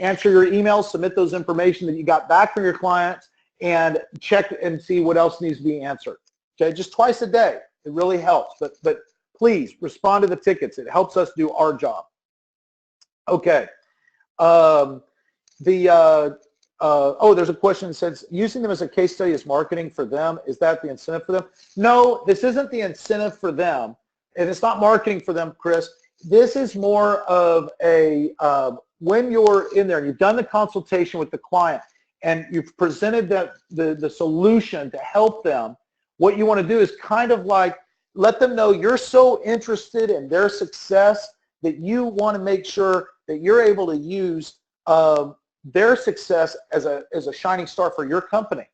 S1: answer your emails, submit those information that you got back from your clients, and check and see what else needs to be answered. Okay, just twice a day. It really helps. But please respond to the tickets. It helps us do our job. Okay. There's a question that says, using them as a case study is marketing for them. Is that the incentive for them? No, this isn't the incentive for them. And it's not marketing for them, Chris. This is more of a, when you're in there and you've done the consultation with the client and you've presented the solution to help them, what you want to do is kind of like let them know you're so interested in their success that you want to make sure that you're able to use their success as a shining star for your company.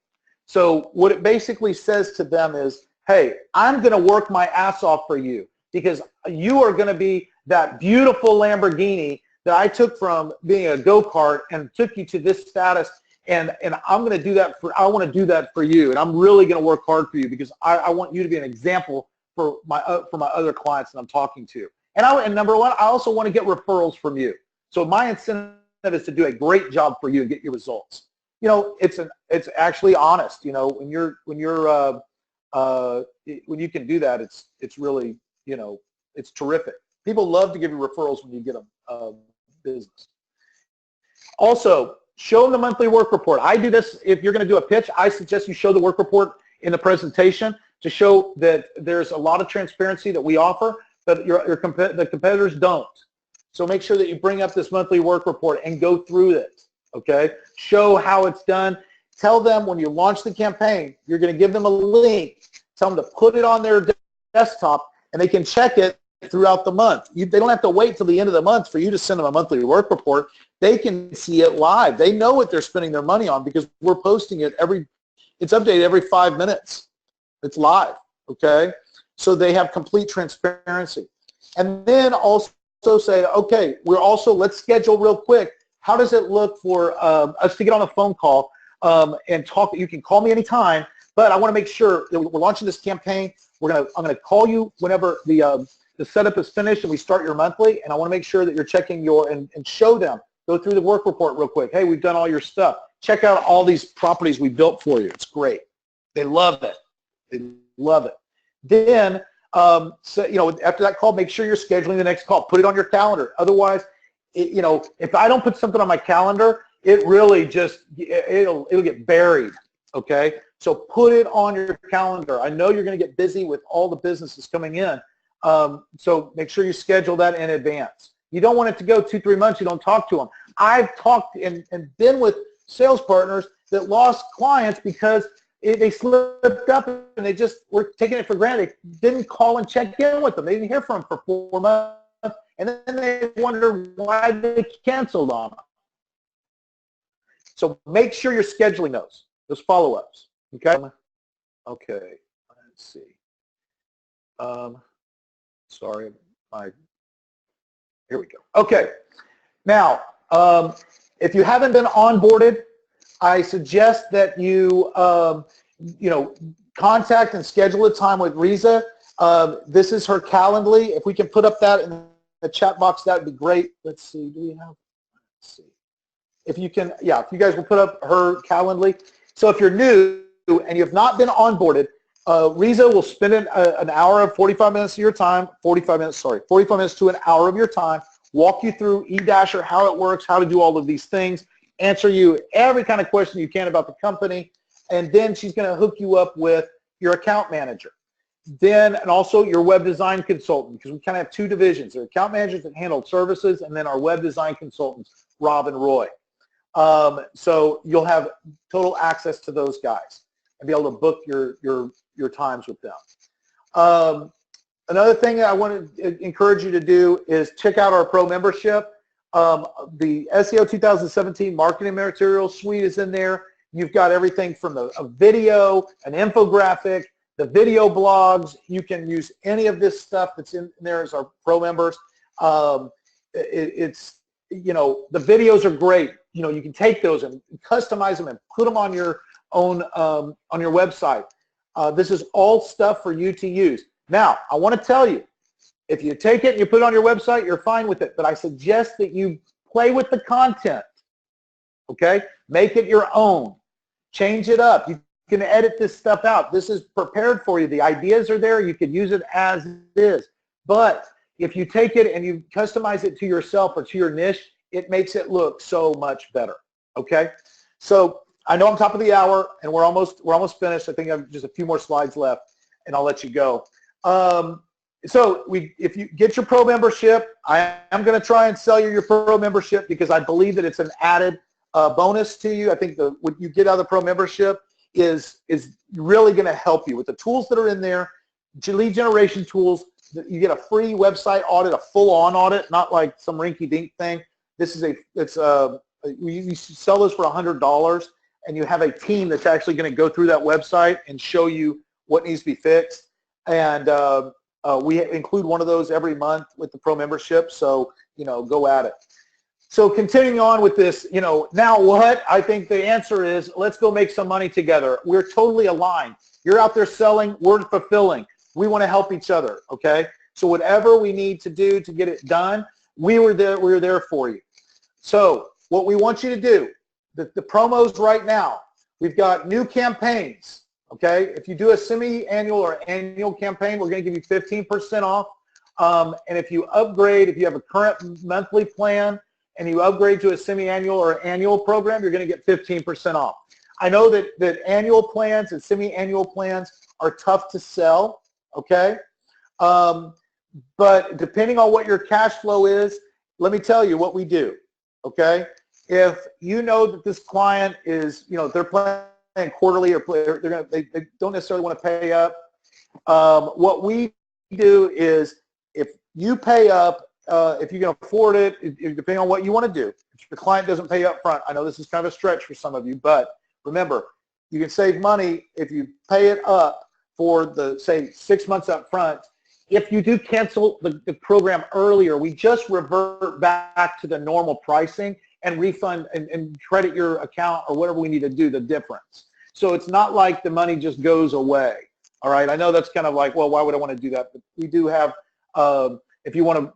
S1: So what it basically says to them is, hey, I'm going to work my ass off for you, because you are going to be that beautiful Lamborghini that I took from being a go-kart and took you to this status, and I'm going to do that I want to do that for you, and I'm really going to work hard for you, because I want you to be an example for my other clients that I'm talking to. And number one, I also want to get referrals from you. So my incentive is to do a great job for you and get your results. You know, it's actually honest. You know, when you can do that, it's really, you know, it's terrific. People love to give you referrals when you get them business. Also, show them the monthly work report. I do this if you're going to do a pitch. I suggest you show the work report in the presentation to show that there's a lot of transparency that we offer, but the competitors don't. So make sure that you bring up this monthly work report and go through it, okay? Show how it's done. Tell them when you launch the campaign, you're going to give them a link tell them to put it on their desktop, and they can check it throughout the month. They don't have to wait till the end of the month for you to send them a monthly work report. They can see it live. They know what they're spending their money on because we're posting it it's updated every 5 minutes. It's live, okay? So they have complete transparency. And then also say, okay, let's schedule real quick. How does it look for us to get on a phone call and talk? You can call me anytime, but I want to make sure that we're launching this campaign. I'm gonna call you whenever the setup is finished and we start your monthly, and I want to make sure that you're checking and show them. Go through the work report real quick. Hey, we've done all your stuff. Check out all these properties we built for you. It's great. They love it. They love it. Then, after that call, make sure you're scheduling the next call. Put it on your calendar. Otherwise, if I don't put something on my calendar, it really it'll get buried. Okay. So put it on your calendar. I know you're going to get busy with all the businesses coming in. So make sure you schedule that in advance. You don't want it to go 2-3 months, you don't talk to them. I've talked and been with sales partners that lost clients because they slipped up and they just were taking it for granted. They didn't call and check in with them. They didn't hear from them for 4 months. And then they wonder why they canceled on them. So make sure you're scheduling those follow-ups. Okay? Okay, let's see. Sorry, here we go. Okay, now, if you haven't been onboarded, I suggest that you, contact and schedule a time with Riza. This is her Calendly. If we can put up that in the chat box, that would be great. Let's see, do we have, let's see. If you can, if you guys will put up her Calendly. So if you're new and you have not been onboarded, Riza will spend an hour of 45 minutes of your time, 45 minutes to an hour of your time, walk you through eDasher, how it works, how to do all of these things, answer you every kind of question you can about the company, and then she's going to hook you up with your account manager. Then, and also your web design consultant, because we kind of have two divisions. There are account managers that handle services, and then our web design consultants, Rob and Roy. So you'll have total access to those guys and be able to book your times with them. Another thing that I want to encourage you to do is check out our pro membership. The SEO 2017 marketing material suite is in there. You've got everything from a video, an infographic, the video blogs. You can use any of this stuff that's in there as our pro members. It's the videos are great. You can take those and customize them and put them on your own on your website. This is all stuff for you to use. Now, I want to tell you, if you take it and you put it on your website, you're fine with it. But I suggest that you play with the content. Okay? Make it your own. Change it up. You can edit this stuff out. This is prepared for you. The ideas are there. You can use it as is. But if you take it and you customize it to yourself or to your niche, it makes it look so much better. Okay? So I know I'm top of the hour and we're almost finished. I think I have just a few more slides left and I'll let you go. So if you get your pro membership, I am going to try and sell you your pro membership because I believe that it's an added bonus to you. I think what you get out of the pro membership is really going to help you with the tools that are in there, lead generation tools. You get a free website audit, a full-on audit, not like some rinky-dink thing. This is you sell this for $100, and you have a team that's actually going to go through that website and show you what needs to be fixed. And we include one of those every month with the pro membership, so go at it. So continuing on with this, now what? I think the answer is let's go make some money together. We're totally aligned. You're out there selling, we're fulfilling. We want to help each other, okay? So whatever we need to do to get it done, we're there for you. So what we want you to do, the promos right now, we've got new campaigns, okay? If you do a semi-annual or annual campaign, we're going to give you 15% off. And if you upgrade, if you have a current monthly plan and you upgrade to a semi-annual or annual program, you're going to get 15% off. I know that annual plans and semi-annual plans are tough to sell, okay? But depending on what your cash flow is, let me tell you what we do, okay? If you know that this client is, they're planning quarterly or they don't necessarily want to pay up, What we do is if you pay up, if you can afford it, depending on what you want to do. If your client doesn't pay up front, I know this is kind of a stretch for some of you, but remember, you can save money if you pay it up for the, say, 6 months up front. If you do cancel the program earlier, we just revert back to the normal pricing and refund and credit your account or whatever we need to do, the difference. So it's not like the money just goes away. All right, I know that's kind of like, well, why would I want to do that? But we do have, if you want to,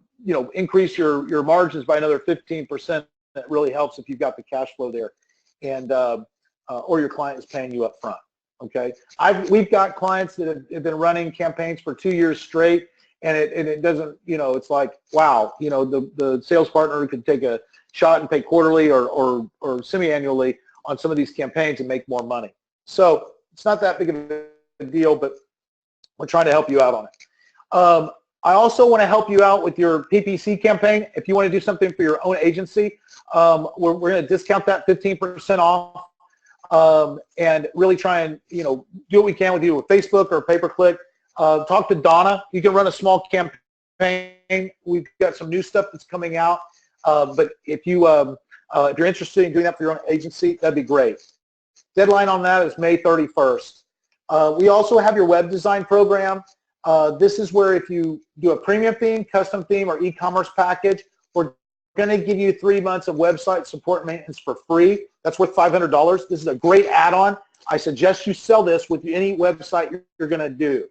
S1: increase your margins by another 15%, that really helps if you've got the cash flow there, and or your client is paying you up front. Okay, we've got clients that have been running campaigns for 2 years straight, and it doesn't, it's like, wow, the sales partner could take a shot and pay quarterly or semi-annually on some of these campaigns and make more money. So it's not that big of a deal, but we're trying to help you out on it. I also want to help you out with your PPC campaign. If you want to do something for your own agency, we're going to discount that 15% off, and really try and do what we can with you with Facebook or pay-per-click. Talk to Donna. You can run a small campaign. We've got some new stuff that's coming out, but if you're interested in doing that for your own agency, that'd be great. Deadline on that is May 31st. We also have your web design program. This is where if you do a premium theme, custom theme, or e-commerce package, we're going to give you 3 months of website support and maintenance for free. That's worth $500. This is a great add-on. I suggest you sell this with any website you're going to do.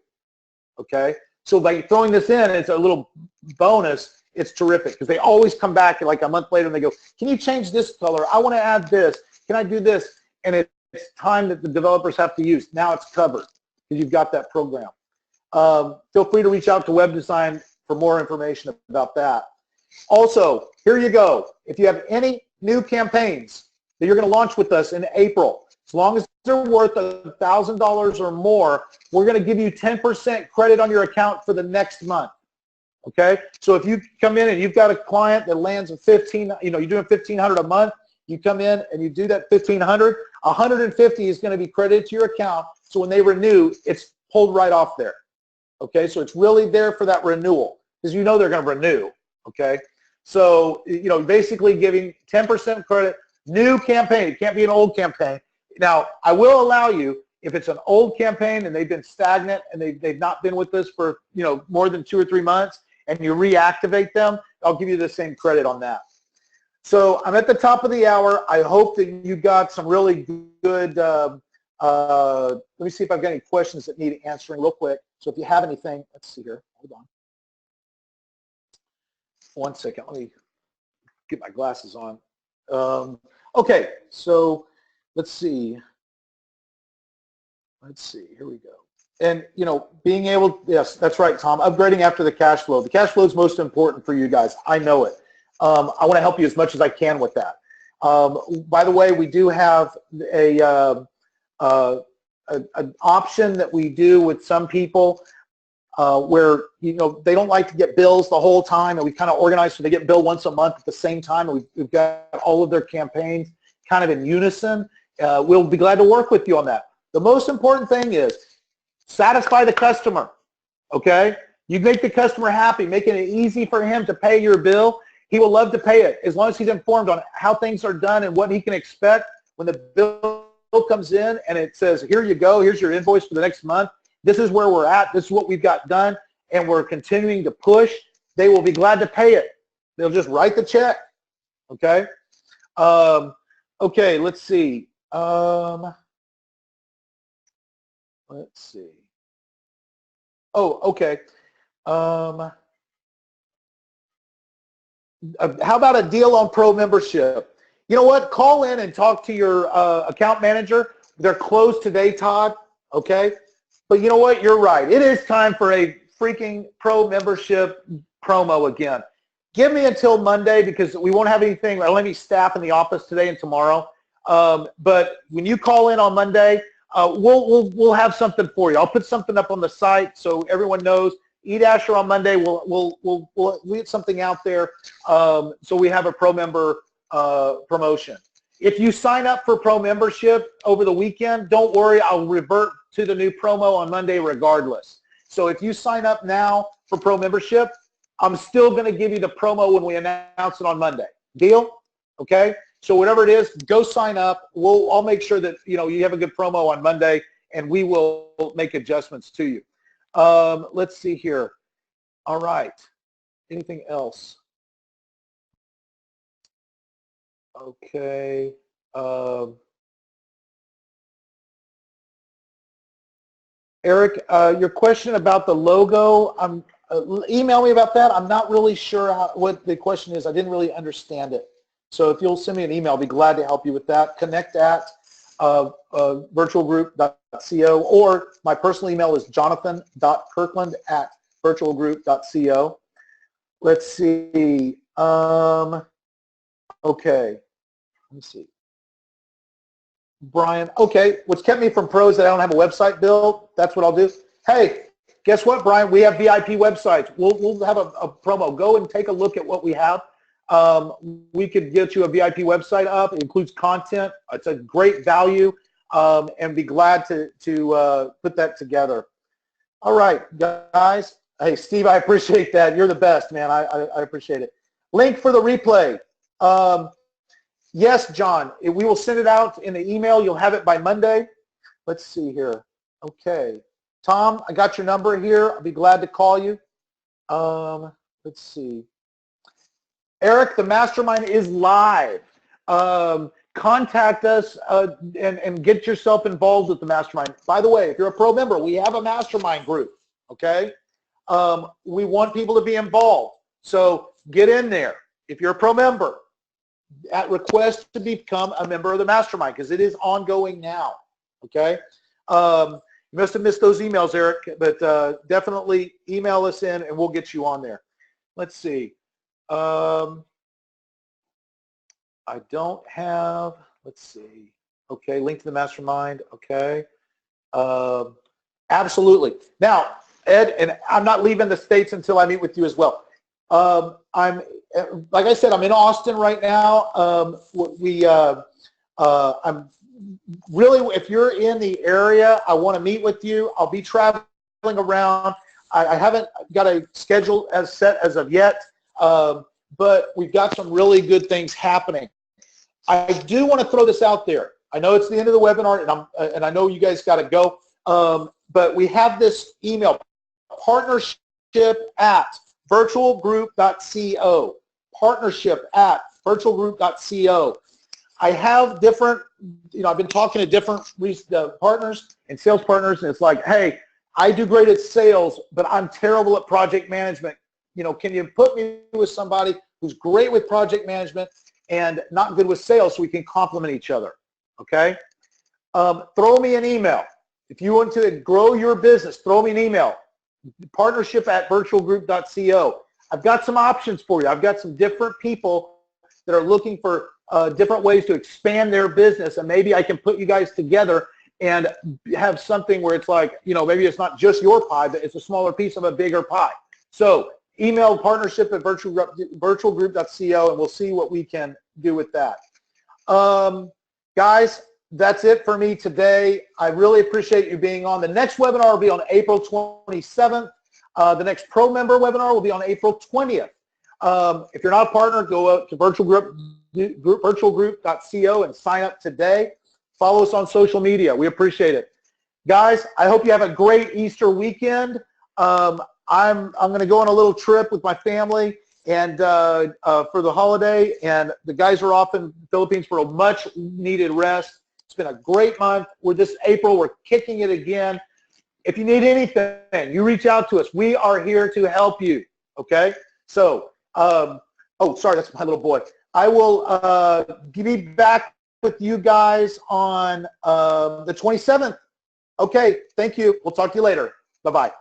S1: Okay? So by throwing this in, it's a little bonus. It's terrific because they always come back like a month later and they go, can you change this color? I want to add this. Can I do this? And it's time that the developers have to use. Now it's covered because you've got that program. Feel free to reach out to Web Design for more information about that. Also, here you go. If you have any new campaigns that you're going to launch with us in April, as long as they're worth $1,000 or more, we're going to give you 10% credit on your account for the next month. Okay? So if you come in and you've got a client that lands at you're doing $1,500 a month, you come in and you do that $1,500, $150 is going to be credited to your account. So when they renew, it's pulled right off there. Okay, so it's really there for that renewal because they're going to renew. Okay, so basically giving 10% credit, new campaign. It can't be an old campaign. Now I will allow you if it's an old campaign and they've been stagnant and they've not been with us for more than 2 or 3 months, and you reactivate them, I'll give you the same credit on that. So I'm at the top of the hour. I hope that you got some really good. Let me see if I've got any questions that need answering real quick. So if you have anything, let's see here. Hold on. 1 second. Let me get my glasses on. Okay, so let's see. Here we go. And being able, yes, that's right, Tom. Upgrading after the cash flow. The cash flow is most important for you guys. I know it. I want to help you as much as I can with that. By the way, we do have an option that we do with some people where they don't like to get bills the whole time, and we kind of organize so they get billed once a month at the same time, and we've got all of their campaigns kind of in unison. We'll be glad to work with you on that. The most important thing is satisfy the customer. Okay, you make the customer happy, making it easy for him to pay your bill. He will love to pay it as long as he's informed on how things are done and what he can expect when the bill comes in and it says, here you go, here's your invoice for the next month. This is where we're at. This is what we've got done, and we're continuing to push. They will be glad to pay it. They'll just write the check. Okay. Okay. Let's see. Let's see. Oh, okay. How about a deal on pro membership? You know what? Call in and talk to your account manager. They're closed today, Todd. Okay. But you know what? You're right. It is time for a freaking pro membership promo again. Give me until Monday because we won't have anything. I don't have any staff in the office today and tomorrow. But when you call in on Monday, we'll have something for you. I'll put something up on the site so everyone knows. eDasher on Monday. We'll get something out there so we have a pro member promotion. If you sign up for pro membership over the weekend, don't worry, I'll revert to the new promo on Monday regardless. So if you sign up now for pro membership, I'm still going to give you the promo when we announce it on Monday. Deal? Okay? So whatever it is, go sign up. I'll make sure that you have a good promo on Monday, and we will make adjustments to you. Let's see here. All right. Anything else? Okay. Eric, your question about the logo, email me about that. I'm not really sure what the question is. I didn't really understand it. So if you'll send me an email, I'll be glad to help you with that. Connect at virtualgroup.co, or my personal email is jonathan.kirkland@virtualgroup.co. Let's see. Okay. Let me see. Brian, okay, what's kept me from pros that I don't have a website built, that's what I'll do. Hey, guess what, Brian? We have VIP websites. We'll have a promo. Go and take a look at what we have. We could get you a VIP website up. It includes content. It's a great value, and be glad to put that together. All right, guys. Hey, Steve, I appreciate that. You're the best, man. I appreciate it. Link for the replay. Yes, John, we will send it out in the email. You'll have it by Monday. Let's see here. Okay. Tom, I got your number here. I'll be glad to call you. Let's see. Eric, the mastermind is live. Contact us and get yourself involved with the mastermind. By the way, if you're a pro member, we have a mastermind group, okay? We want people to be involved. So get in there. If you're a pro member, at request to become a member of the mastermind, because it is ongoing now, okay? You must have missed those emails, Eric, but definitely email us in and we'll get you on there. Let's see. I don't have, let's see. Okay, link to the mastermind, okay. Absolutely. Now, Ed, and I'm not leaving the States until I meet with you as well. Like I said, I'm in Austin right now. I'm really, if you're in the area, I want to meet with you. I'll be traveling around. I haven't got a schedule as set as of yet, but we've got some really good things happening. I do want to throw this out there. I know it's the end of the webinar, and I know you guys got to go, but we have this email, partnership@virtualgroup.co. Partnership@virtualgroup.co. I have different, I've been talking to different partners and sales partners, and it's like, hey, I do great at sales, but I'm terrible at project management. Can you put me with somebody who's great with project management and not good with sales so we can complement each other, okay? Throw me an email. If you want to grow your business, throw me an email. Partnership@virtualgroup.co. I've got some options for you. I've got some different people that are looking for different ways to expand their business, and maybe I can put you guys together and have something where it's like, maybe it's not just your pie, but it's a smaller piece of a bigger pie. So email partnership@virtualgroup.co, and we'll see what we can do with that. Guys, that's it for me today. I really appreciate you being on. The next webinar will be on April 27th. The next pro member webinar will be on April 20th. If you're not a partner, go up to virtualgroup.co and sign up today. Follow us on social media. We appreciate it. Guys, I hope you have a great Easter weekend. I'm going to go on a little trip with my family and for the holiday, and the guys are off in the Philippines for a much needed rest. It's been a great month. This April, we're kicking it again. If you need anything, you reach out to us. We are here to help you, okay? So, oh, sorry, that's my little boy. I will be back with you guys on the 27th. Okay, thank you. We'll talk to you later. Bye-bye.